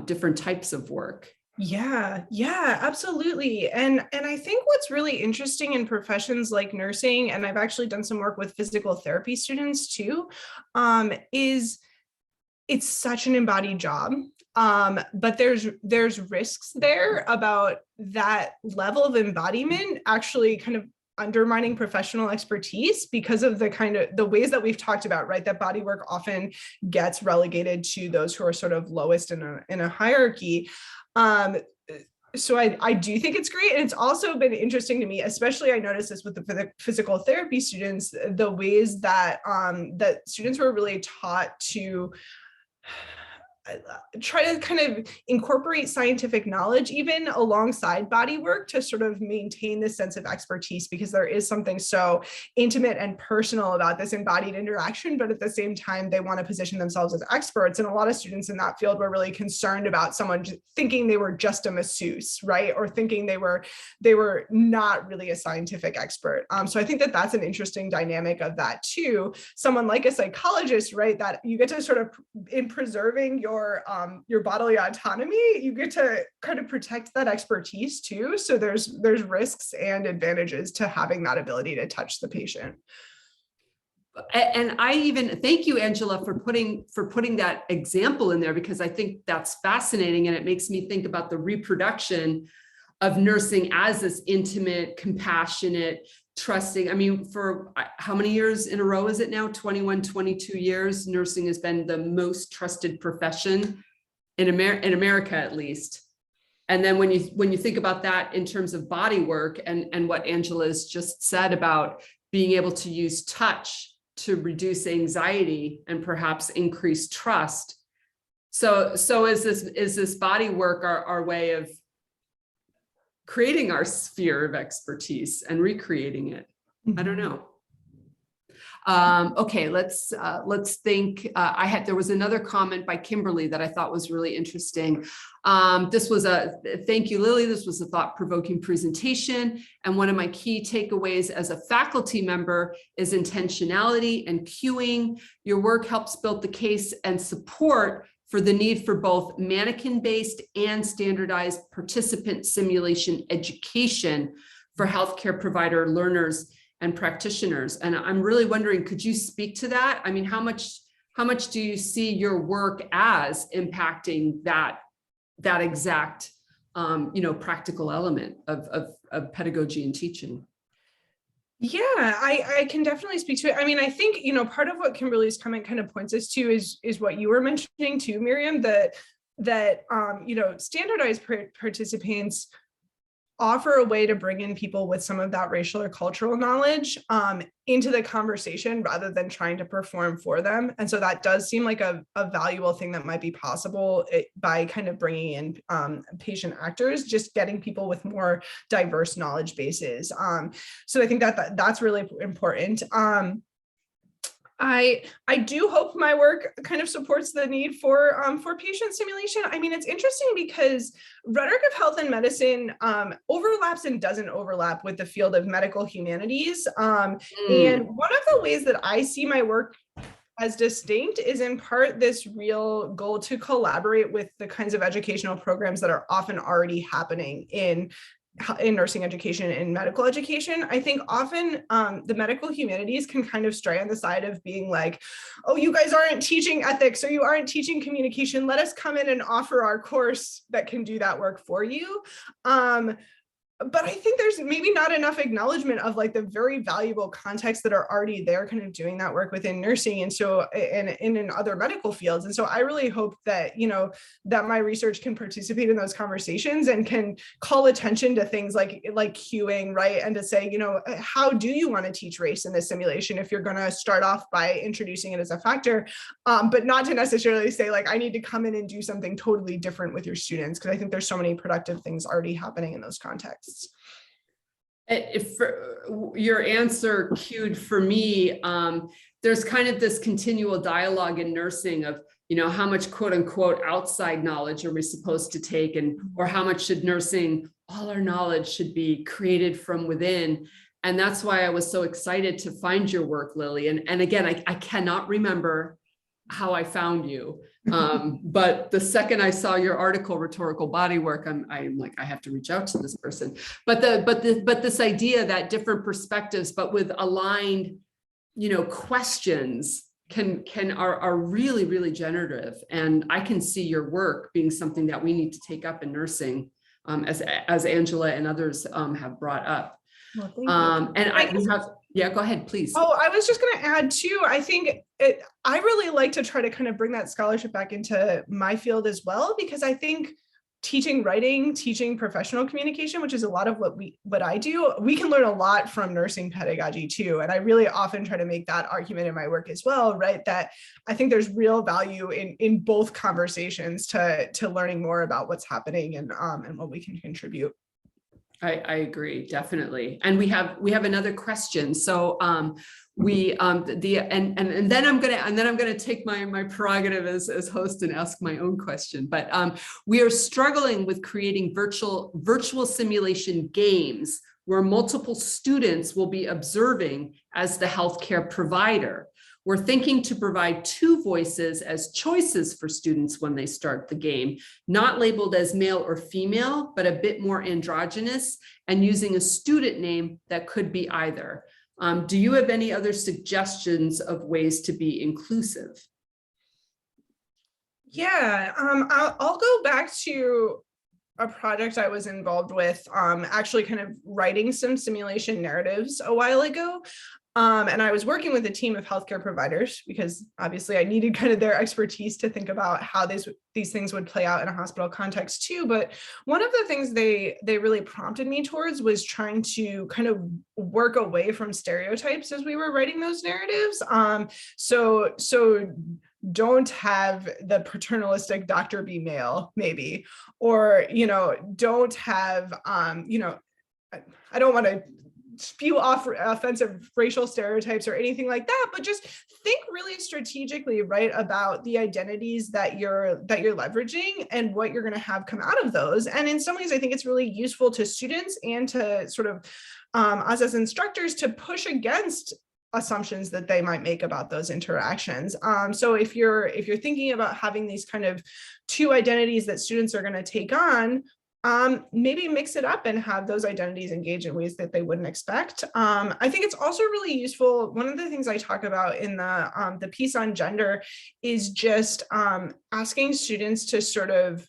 different types of work. Yeah, absolutely. And I think what's really interesting in professions like nursing, and I've actually done some work with physical therapy students too, is it's such an embodied job. But there's risks there about that level of embodiment actually kind of undermining professional expertise because of the ways that we've talked about, right? That body work often gets relegated to those who are sort of lowest in a hierarchy. So I do think it's great. And it's also been interesting to me, especially I noticed this with the physical therapy students, the ways that that students were really taught to try to kind of incorporate scientific knowledge even alongside body work to sort of maintain this sense of expertise, because there is something so intimate and personal about this embodied interaction, but at the same time they want to position themselves as experts. And a lot of students in that field were really concerned about someone thinking they were just a masseuse, right? Or thinking they were not really a scientific expert. So I think that that's an interesting dynamic of that too. Someone like a psychologist, right? That you get to sort of, in preserving your bodily autonomy, you get to kind of protect that expertise too. So there's risks and advantages to having that ability to touch the patient. And I even thank you, Angela, for putting that example in there, because I think that's fascinating, and it makes me think about the reproduction of nursing as this intimate, compassionate, trusting. I mean, for how many years in a row is it now? 21, 22 years, nursing has been the most trusted profession in America, at least. And then when you think about that in terms of body work and what Angela's just said about being able to use touch to reduce anxiety and perhaps increase trust. So is this body work our way of creating our sphere of expertise and recreating it? I don't know. Okay, let's think. There was another comment by Kimberly that I thought was really interesting. Thank you, Lily. This was a thought-provoking presentation. And one of my key takeaways as a faculty member is intentionality and cueing. Your work helps build the case and support for the need for both mannequin-based and standardized participant simulation education for healthcare provider learners and practitioners. And I'm really wondering, could you speak to that? I mean, how much do you see your work as impacting that exact, practical element of pedagogy and teaching? Yeah, I can definitely speak to it. I mean, I think, part of what Kimberly's comment kind of points us to is what you were mentioning too, Miriam, that standardized participants offer a way to bring in people with some of that racial or cultural knowledge into the conversation rather than trying to perform for them. And so that does seem like a valuable thing that might be possible by kind of bringing in patient actors, just getting people with more diverse knowledge bases. So I think that's really important. I do hope my work kind of supports the need for patient simulation. I mean, it's interesting because rhetoric of health and medicine overlaps and doesn't overlap with the field of medical humanities. And one of the ways that I see my work as distinct is in part this real goal to collaborate with the kinds of educational programs that are often already happening in nursing education and medical education. I think often the medical humanities can kind of stray on the side of being like, oh, you guys aren't teaching ethics or you aren't teaching communication. Let us come in and offer our course that can do that work for you. But I think there's maybe not enough acknowledgement of like the very valuable contexts that are already there kind of doing that work within nursing and so and in other medical fields. And so I really hope that, you know, that my research can participate in those conversations and can call attention to things like cueing, right? And to say, you know, how do you want to teach race in this simulation if you're going to start off by introducing it as a factor, but not to necessarily say like, I need to come in and do something totally different with your students, because I think there's so many productive things already happening in those contexts. If your answer cued for me, there's kind of this continual dialogue in nursing of, you know, how much quote unquote outside knowledge are we supposed to take, and or how much should nursing, all our knowledge should be created from within. And that's why I was so excited to find your work, Lilly. And again, I cannot remember how I found you. But the second I saw your article, Rhetorical Bodywork, I'm like, I have to reach out to this person. But this idea that different perspectives, but with aligned, you know, questions are really, really generative. And I can see your work being something that we need to take up in nursing, as Angela and others have brought up. Well, thank you. Yeah, go ahead, please. Oh, I was just going to add too, I think I really like to try to kind of bring that scholarship back into my field as well, because I think teaching writing, teaching professional communication, which is a lot of what I do, we can learn a lot from nursing pedagogy too. And I really often try to make that argument in my work as well, right? That I think there's real value in both conversations to learning more about what's happening and what we can contribute. I agree, definitely. And we have another question. So and then I'm gonna take my prerogative as host and ask my own question. But we are struggling with creating virtual simulation games where multiple students will be observing as the healthcare provider. We're thinking to provide two voices as choices for students when they start the game, not labeled as male or female, but a bit more androgynous, and using a student name that could be either. Do you have any other suggestions of ways to be inclusive? Yeah, I'll go back to a project I was involved with, actually kind of writing some simulation narratives a while ago. And I was working with a team of healthcare providers because obviously I needed kind of their expertise to think about how these things would play out in a hospital context too. But one of the things they really prompted me towards was trying to kind of work away from stereotypes as we were writing those narratives. So don't have the paternalistic doctor be male, maybe, or, you know, don't have, you know, I don't want to spew off offensive racial stereotypes or anything like that, but just think really strategically, right, about the identities that you're leveraging and what you're going to have come out of those. And in some ways, I think it's really useful to students and to sort of us as instructors to push against assumptions that they might make about those interactions. So if you're thinking about having these kind of two identities that students are going to take on, maybe mix it up and have those identities engage in ways that they wouldn't expect. I think it's also really useful. One of the things I talk about in the piece on gender is just asking students to sort of,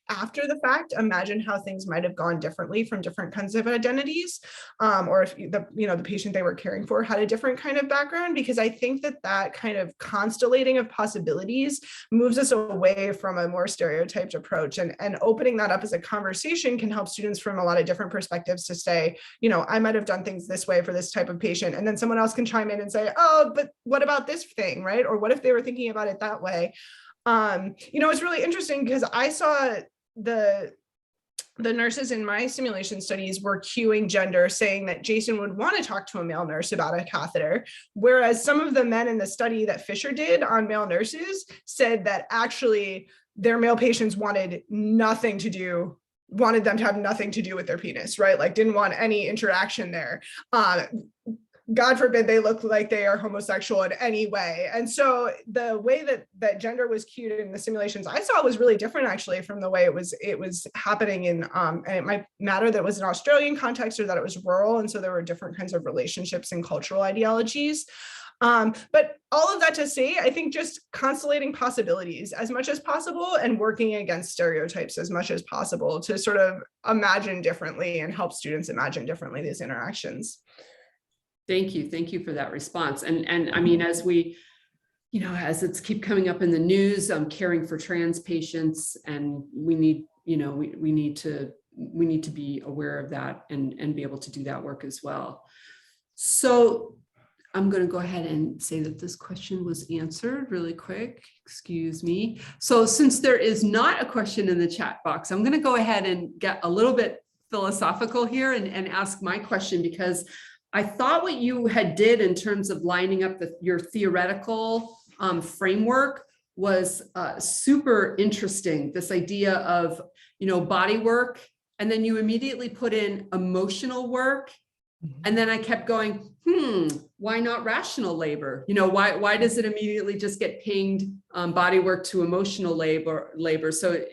after the fact, imagine how things might have gone differently from different kinds of identities, or if the patient they were caring for had a different kind of background, because I think that kind of constellating of possibilities moves us away from a more stereotyped approach, and opening that up as a conversation can help students from a lot of different perspectives to say, you know, I might have done things this way for this type of patient, and then someone else can chime in and say, oh, but what about this thing, right? Or what if they were thinking about it that way? You know, it's really interesting because I saw the nurses in my simulation studies were cueing gender, saying that Jason would want to talk to a male nurse about a catheter, whereas some of the men in the study that Fisher did on male nurses said that actually their male patients wanted them to have nothing to do with their penis, right? Like didn't want any interaction there. God forbid they look like they are homosexual in any way. And so the way that gender was cued in the simulations I saw was really different actually from the way it was happening in, and it might matter that it was an Australian context or that it was rural. And so there were different kinds of relationships and cultural ideologies. But all of that to say, I think just constellating possibilities as much as possible and working against stereotypes as much as possible to sort of imagine differently and help students imagine differently these interactions. Thank you. Thank you for that response. And I mean, as we, as it's keep coming up in the news, caring for trans patients, and we need, we need to be aware of that and be able to do that work as well. So I'm going to go ahead and say that this question was answered really quick. Excuse me. So since there is not a question in the chat box, I'm going to go ahead and get a little bit philosophical here and ask my question, because I thought what you had did in terms of lining up your theoretical framework was super interesting. This idea of, body work, and then you immediately put in emotional work. And then I kept going, why not rational labor? Why does it immediately just get pinged body work to emotional labor? So,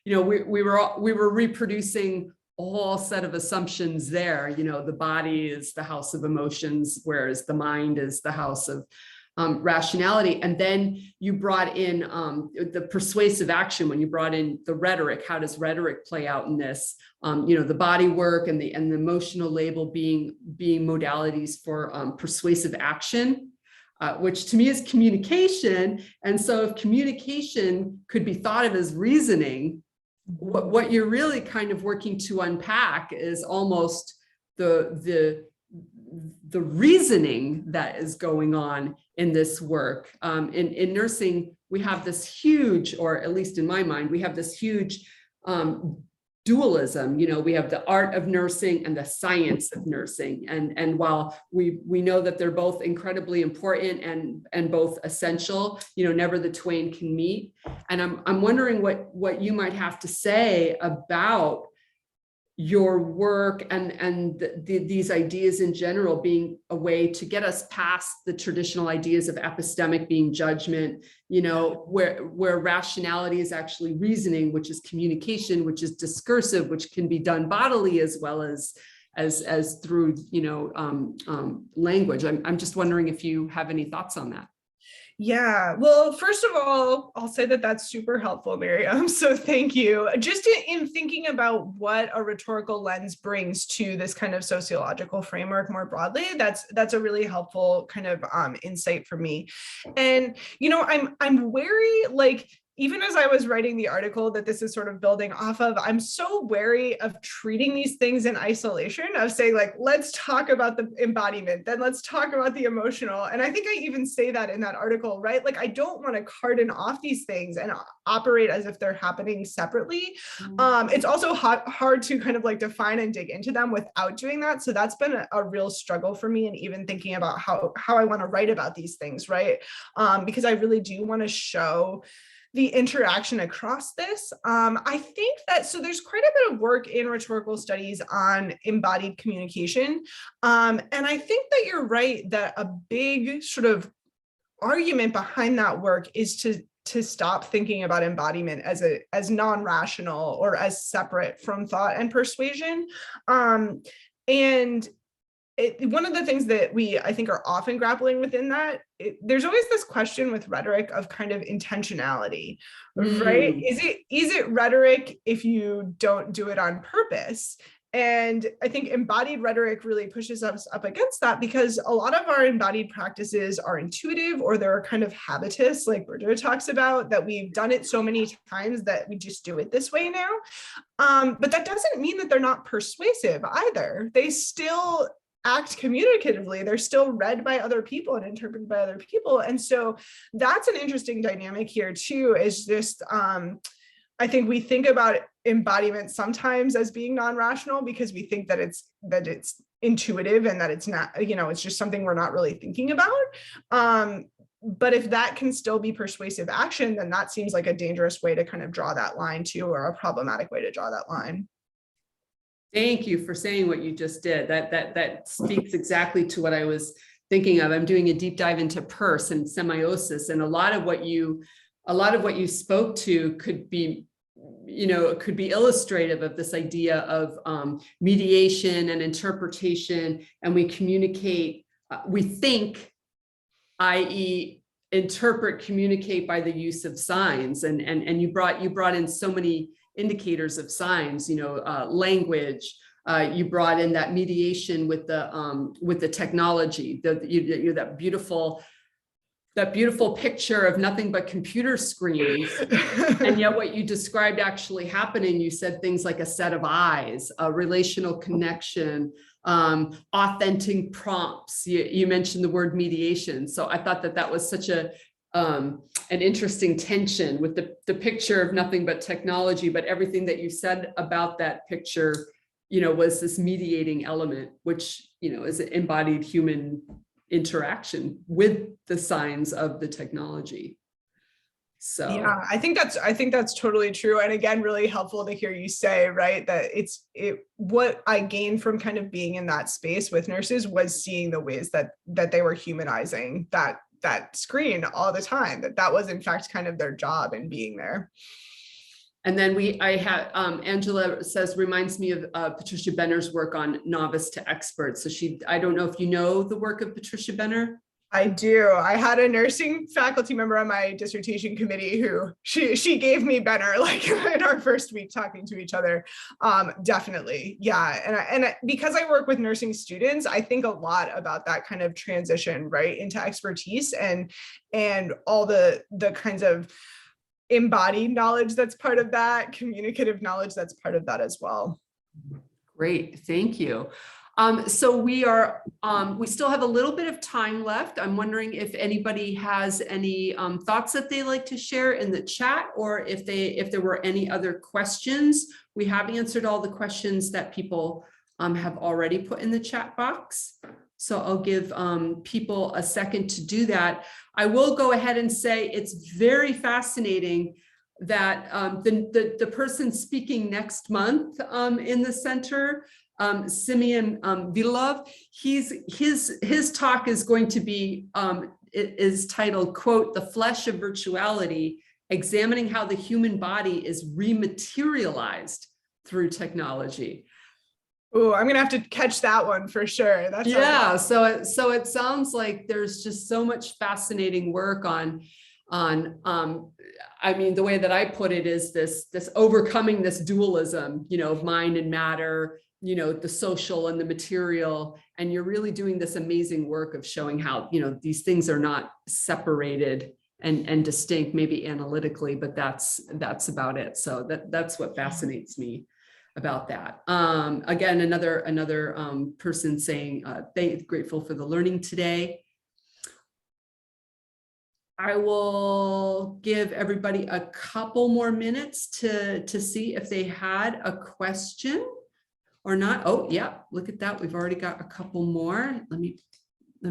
we were reproducing a whole set of assumptions there. The body is the house of emotions, whereas the mind is the house of rationality. And then you brought in the persuasive action. When you brought in the rhetoric, how does rhetoric play out in this? The body work and the emotional label being modalities for persuasive action, which to me is communication. And so if communication could be thought of as reasoning, what you're really kind of working to unpack is almost the reasoning that is going on in this work. In nursing, we have this huge, or at least in my mind, we have this huge dualism. We have the art of nursing and the science of nursing. And while we know that they're both incredibly important and both essential, never the twain can meet. And I'm wondering what you might have to say about your work and these ideas in general being a way to get us past the traditional ideas of epistemic being judgment, where rationality is actually reasoning, which is communication, which is discursive, which can be done bodily as well as through language. I'm just wondering if you have any thoughts on that. Yeah, well, first of all, I'll say that that's super helpful, Miriam. So thank you. Just in thinking about what a rhetorical lens brings to this kind of sociological framework more broadly, that's a really helpful kind of insight for me. And, I'm wary, even as I was writing the article that this is sort of building off of, I'm so wary of treating these things in isolation, of saying let's talk about the embodiment, then let's talk about the emotional. And I think I even say that in that article, right? I don't want to carton off these things and operate as if they're happening separately. It's also hard to kind of define and dig into them without doing that. So that's been a real struggle for me, and even thinking about how I want to write about these things, right? Because I really do want to show the interaction across this. I think that, so there's quite a bit of work in rhetorical studies on embodied communication. And I think that you're right that a big sort of argument behind that work is to stop thinking about embodiment as non-rational or as separate from thought and persuasion. And one of the things that I think are often grappling within that, there's always this question with rhetoric of kind of intentionality, right? Is it rhetoric if you don't do it on purpose? And I think embodied rhetoric really pushes us up against that, because a lot of our embodied practices are intuitive, or they're kind of habitus, like Bridget talks about, that we've done it so many times that we just do it this way now. But that doesn't mean that they're not persuasive either. They still act communicatively. They're still read by other people and interpreted by other people. And so that's an interesting dynamic here too, is just, I think we think about embodiment sometimes as being non-rational because we think that it's intuitive and that it's not, it's just something we're not really thinking about. But if that can still be persuasive action, then that seems like a dangerous way to kind of draw that line too, or a problematic way to draw that line. Thank you for saying what you just did. That speaks exactly to what I was thinking of. I'm doing a deep dive into Perse and semiosis, and a lot of what you spoke to could be, could be illustrative of this idea of mediation and interpretation, and we communicate, we think, i.e., interpret, communicate by the use of signs, and you brought in so many indicators of signs, language. You brought in that mediation with the technology, that beautiful picture of nothing but computer screens. And yet what you described actually happening, you said things like a set of eyes, a relational connection, authentic prompts. You mentioned the word mediation. So I thought that was such an interesting tension with the picture of nothing but technology, but everything that you said about that picture, was this mediating element, which, is an embodied human interaction with the signs of the technology. So yeah, I think that's totally true. And again, really helpful to hear you say, right, that what I gained from kind of being in that space with nurses was seeing the ways that they were humanizing that screen all the time, that was in fact kind of their job in being there. And then Angela says, reminds me of Patricia Benner's work on novice to expert. So I don't know if you know the work of Patricia Benner. I do. I had a nursing faculty member on my dissertation committee who she gave me Benner, like in our first week talking to each other. Definitely. Yeah. And because I work with nursing students, I think a lot about that kind of transition, right, into expertise and all the kinds of embodied knowledge that's part of that, communicative knowledge that's part of that as well. Great, thank you. So we still have a little bit of time left. I'm wondering if anybody has any thoughts that they like to share in the chat, or if there were any other questions. We have answered all the questions that people have already put in the chat box. So I'll give people a second to do that. I will go ahead and say it's very fascinating that the person speaking next month in the center, Simeon Vilov, his talk is going to be is titled, quote, "The Flesh of Virtuality, Examining How the Human Body is Rematerialized Through Technology." Oh, I'm gonna have to catch that one for sure. That's so it sounds like there's just so much fascinating work on I mean, the way that I put it is this overcoming this dualism, of mind and matter, the social and the material, and you're really doing this amazing work of showing how, these things are not separated and distinct, maybe analytically, but that's about it. So that's what fascinates me about that. Again, another person saying, grateful for the learning today. I will give everybody a couple more minutes to see if they had a question or not. Oh, yeah, look at that. We've already got a couple more. Let me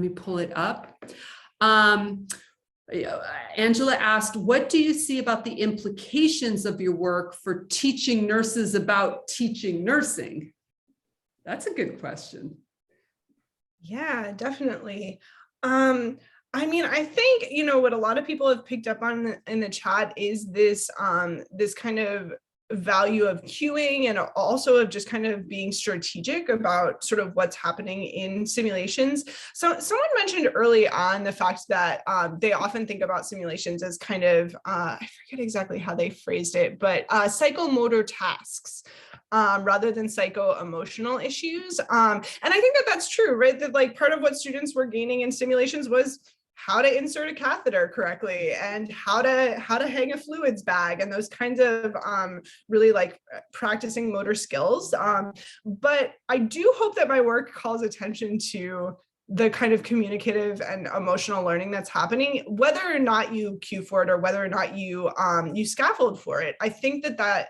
pull it up. Angela asked, what do you see about the implications of your work for teaching nurses about teaching nursing? That's a good question. Yeah, definitely. I mean, I think, what a lot of people have picked up on in the chat is this kind of value of cueing, and also of just kind of being strategic about sort of what's happening in simulations. So someone mentioned early on the fact that they often think about simulations as kind of, I forget exactly how they phrased it, but psychomotor tasks. Rather than psycho-emotional issues. And I think that's true, right? That like part of what students were gaining in simulations was how to insert a catheter correctly and how to hang a fluids bag, and those kinds of really like practicing motor skills. But I do hope that my work calls attention to the kind of communicative and emotional learning that's happening, whether or not you cue for it or whether or not you scaffold for it. I think that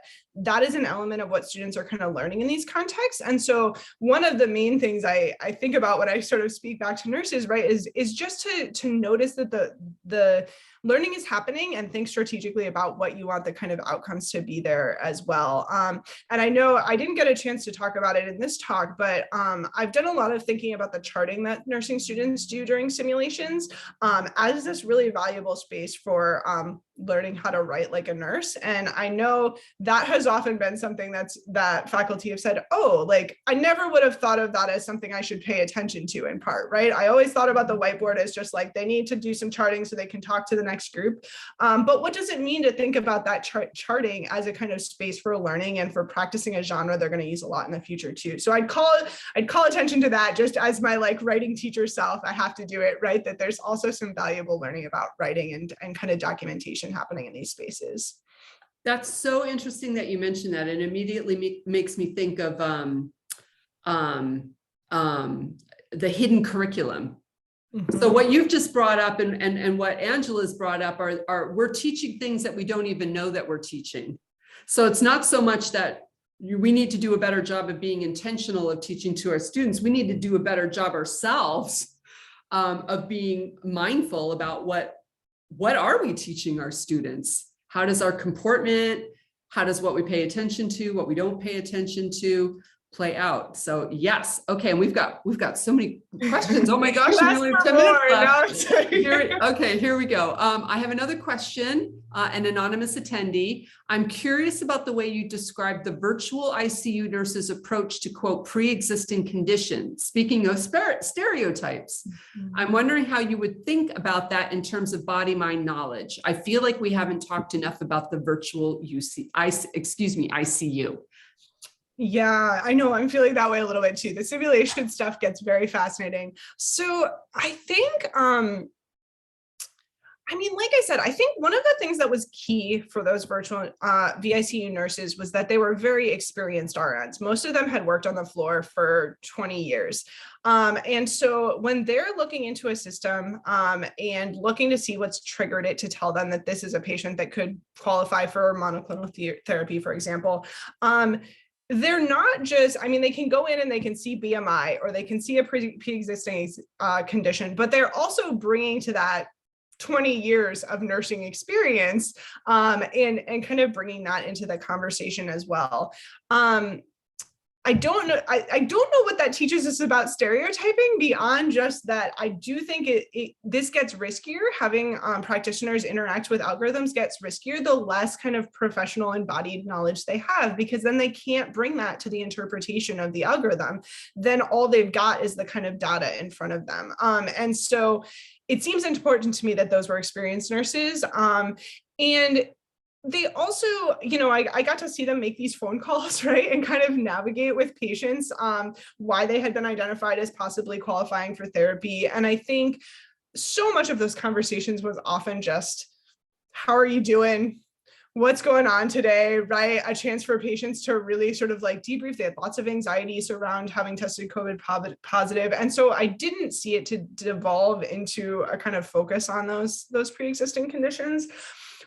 is an element of what students are kind of learning in these contexts. And so one of the main things I think about when I sort of speak back to nurses, right, is just to notice that the learning is happening and think strategically about what you want the kind of outcomes to be there as well. And I know I didn't get a chance to talk about it in this talk, but I've done a lot of thinking about the charting that nursing students do during simulations as this really valuable space for learning how to write like a nurse. And I know that has often been something that faculty have said, oh, like I never would have thought of that as something I should pay attention to in part, right? I always thought about the whiteboard as just like they need to do some charting so they can talk to the next group. But what does it mean to think about that charting as a kind of space for learning and for practicing a genre they're going to use a lot in the future too? So I'd call attention to that just as my like writing teacher self. I have to do it, right? That there's also some valuable learning about writing and kind of documentation happening in these spaces. That's so interesting that you mentioned that. It immediately makes me think of the hidden curriculum. Mm-hmm. So what you've just brought up and what Angela's brought up are we're teaching things that we don't even know that we're teaching. So it's not so much that we need to do a better job of being intentional of teaching to our students. We need to do a better job ourselves of being mindful about what are we teaching our students? How does our comportment, how does what we pay attention to, what we don't pay attention to play out? So yes, okay, and we've got so many questions. Oh my gosh, we only have 10 minutes left. Here we go. I have another question, an anonymous attendee. I'm curious about the way you describe the virtual ICU nurse's approach to quote pre-existing conditions. Speaking of stereotypes, I'm wondering how you would think about that in terms of body-mind knowledge. I feel like we haven't talked enough about the virtual ICU. Yeah, I know. I'm feeling that way a little bit too. The simulation stuff gets very fascinating. So I think, like I said, I think one of the things that was key for those virtual VICU nurses was that they were very experienced RNs. Most of them had worked on the floor for 20 years. And so when they're looking into a system and looking to see what's triggered it to tell them that this is a patient that could qualify for monoclonal therapy, for example, they're not just, they can go in and they can see BMI or they can see a pre-existing condition, but they're also bringing to that 20 years of nursing experience and kind of bringing that into the conversation as well. I don't know what that teaches us about stereotyping beyond just that. I do think this gets riskier. Having practitioners interact with algorithms gets riskier the less kind of professional embodied knowledge they have, because then they can't bring that to the interpretation of the algorithm. Then all they've got is the kind of data in front of them. And so it seems important to me that those were experienced nurses. And they also, I got to see them make these phone calls, right? And kind of navigate with patients why they had been identified as possibly qualifying for therapy. And I think so much of those conversations was often just, how are you doing? What's going on today, right? A chance for patients to really sort of like debrief. They had lots of anxieties around having tested COVID positive. And so I didn't see it to devolve into a kind of focus on those pre-existing conditions.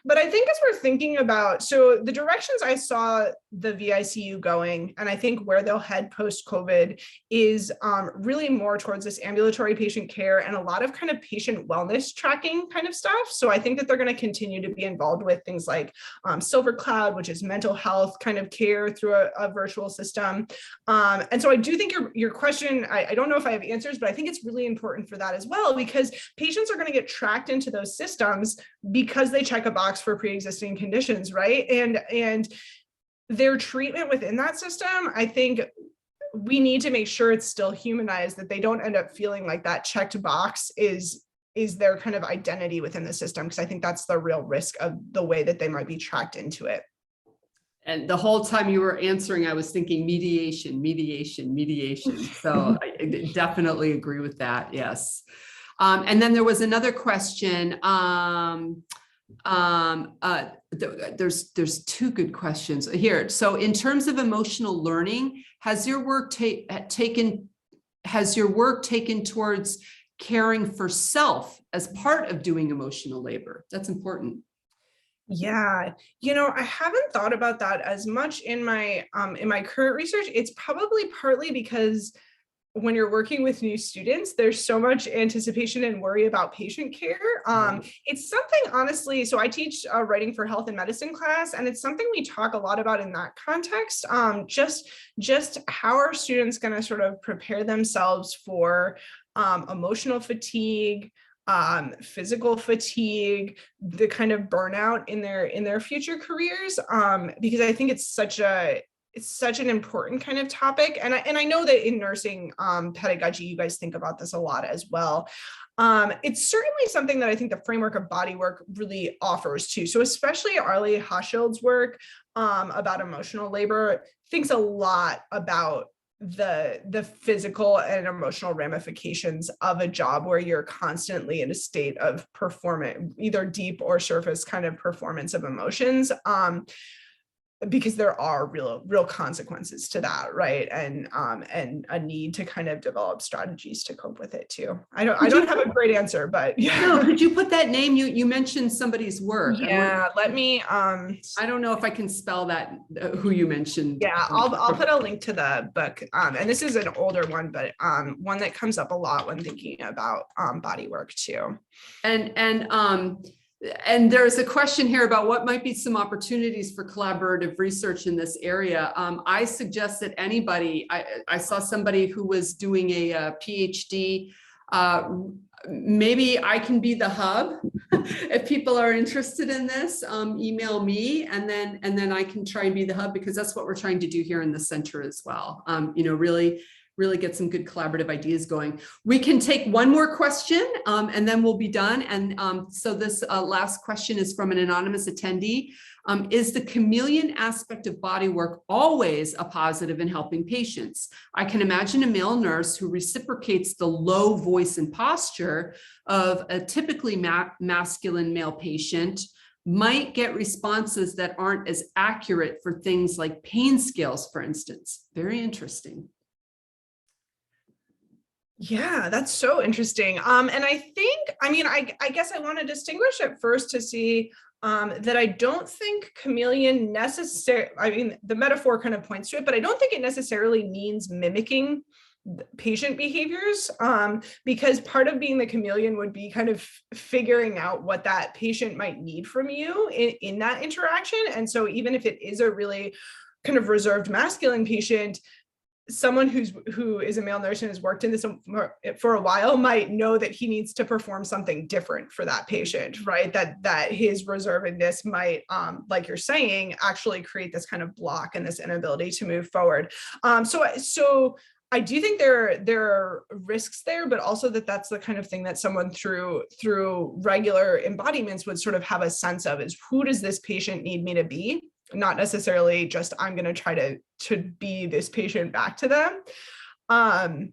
But I think as we're thinking about, so the directions I saw the VICU going, and I think where they'll head post-COVID is really more towards this ambulatory patient care and a lot of kind of patient wellness tracking kind of stuff. So I think that they're going to continue to be involved with things like Silver Cloud, which is mental health kind of care through a virtual system. And so I do think your question, I don't know if I have answers, but I think it's really important for that as well, because patients are going to get tracked into those systems because they check a box for pre-existing conditions, right? And their treatment within that system, I think we need to make sure it's still humanized, that they don't end up feeling like that checked box is their kind of identity within the system, because I think that's the real risk of the way that they might be tracked into it. And the whole time you were answering, I was thinking mediation. So I definitely agree with that. Yes. And then there was another question. There's two good questions here. So in terms of emotional learning, has your work taken towards caring for self as part of doing emotional labor? That's important. Yeah, I haven't thought about that as much in my current research. It's probably partly because when you're working with new students, there's so much anticipation and worry about patient care. It's something, honestly, so I teach writing for health and medicine class, and it's something we talk a lot about in that context. Just how are students going to sort of prepare themselves for emotional fatigue, physical fatigue, the kind of burnout in their future careers, because I think it's such an important kind of topic. And I know that in nursing pedagogy, you guys think about this a lot as well. It's certainly something that I think the framework of bodywork really offers too. So especially Arlie Hochschild's work about emotional labor thinks a lot about the physical and emotional ramifications of a job where you're constantly in a state of performance, either deep or surface kind of performance of emotions. Because there are real consequences to that, right? And a need to kind of develop strategies to cope with it too. I don't have a great answer, but yeah. No, could you put that name? You mentioned somebody's work. Yeah, let me. I don't know if I can spell that. Who you mentioned? Yeah, I'll put a link to the book. And this is an older one, but one that comes up a lot when thinking about body work too. And there's a question here about what might be some opportunities for collaborative research in this area. I suggest that anybody, I saw somebody who was doing a PhD, maybe I can be the hub. If people are interested in this, email me, and then I can try and be the hub, because that's what we're trying to do here in the center as well. Really get some good collaborative ideas going. We can take one more question and then we'll be done. And so this last question is from an anonymous attendee. Is the chameleon aspect of bodywork always a positive in helping patients? I can imagine a male nurse who reciprocates the low voice and posture of a typically masculine male patient might get responses that aren't as accurate for things like pain scales, for instance. Very interesting. Yeah, that's so interesting. And I think, I guess I want to distinguish it first to see that I don't think chameleon necessarily, the metaphor kind of points to it, but I don't think it necessarily means mimicking patient behaviors, because part of being the chameleon would be kind of figuring out what that patient might need from you in that interaction. And so even if it is a really kind of reserved masculine patient, someone who is a male nurse and has worked in this for a while might know that he needs to perform something different for that patient, right? That his reservedness might, like you're saying, actually create this kind of block and this inability to move forward. So I do think there are risks there, but also that's the kind of thing that someone through regular embodiments would sort of have a sense of, is who does this patient need me to be? Not necessarily just I'm going to try to be this patient back to them. And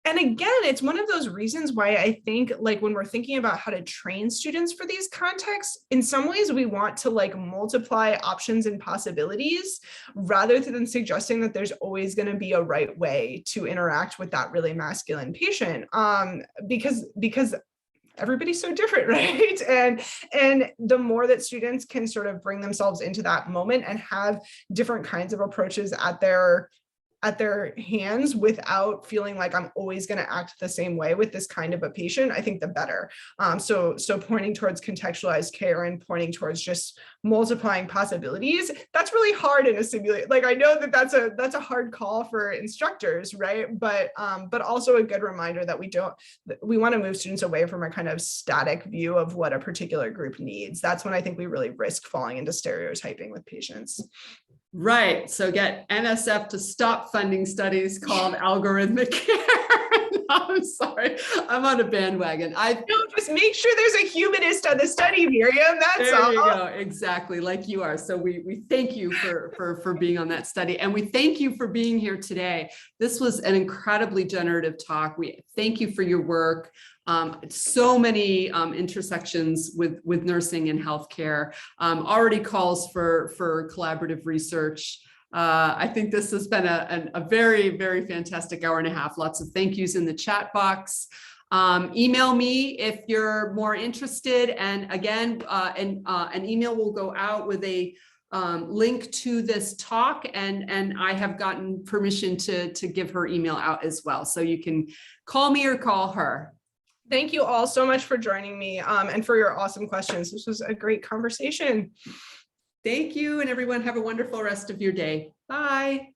again, it's one of those reasons why I think, like, when we're thinking about how to train students for these contexts, in some ways we want to like multiply options and possibilities rather than suggesting that there's always going to be a right way to interact with that really masculine patient, because everybody's so different, right? And the more that students can sort of bring themselves into that moment and have different kinds of approaches at their hands without feeling like I'm always going to act the same way with this kind of a patient, I think the better. So pointing towards contextualized care and pointing towards just multiplying possibilities, that's really hard in a simulation. Like, I know that that's a hard call for instructors, right? But also a good reminder that we want to move students away from a kind of static view of what a particular group needs. That's when I think we really risk falling into stereotyping with patients. Right. So get NSF to stop funding studies called algorithmic care. I'm sorry. I'm on a bandwagon. Just make sure there's a humanist on the study, Miriam. That's all. There you go. Exactly, like you are. So we thank you for being on that study. And we thank you for being here today. This was an incredibly generative talk. We thank you for your work. So many intersections with nursing and healthcare, already calls for collaborative research. I think this has been a very, very fantastic hour and a half. Lots of thank yous in the chat box. Email me if you're more interested. And again, an email will go out with a link to this talk, and I have gotten permission to give her email out as well. So you can call me or call her. Thank you all so much for joining me and for your awesome questions. This was a great conversation. Thank you, and everyone have a wonderful rest of your day. Bye.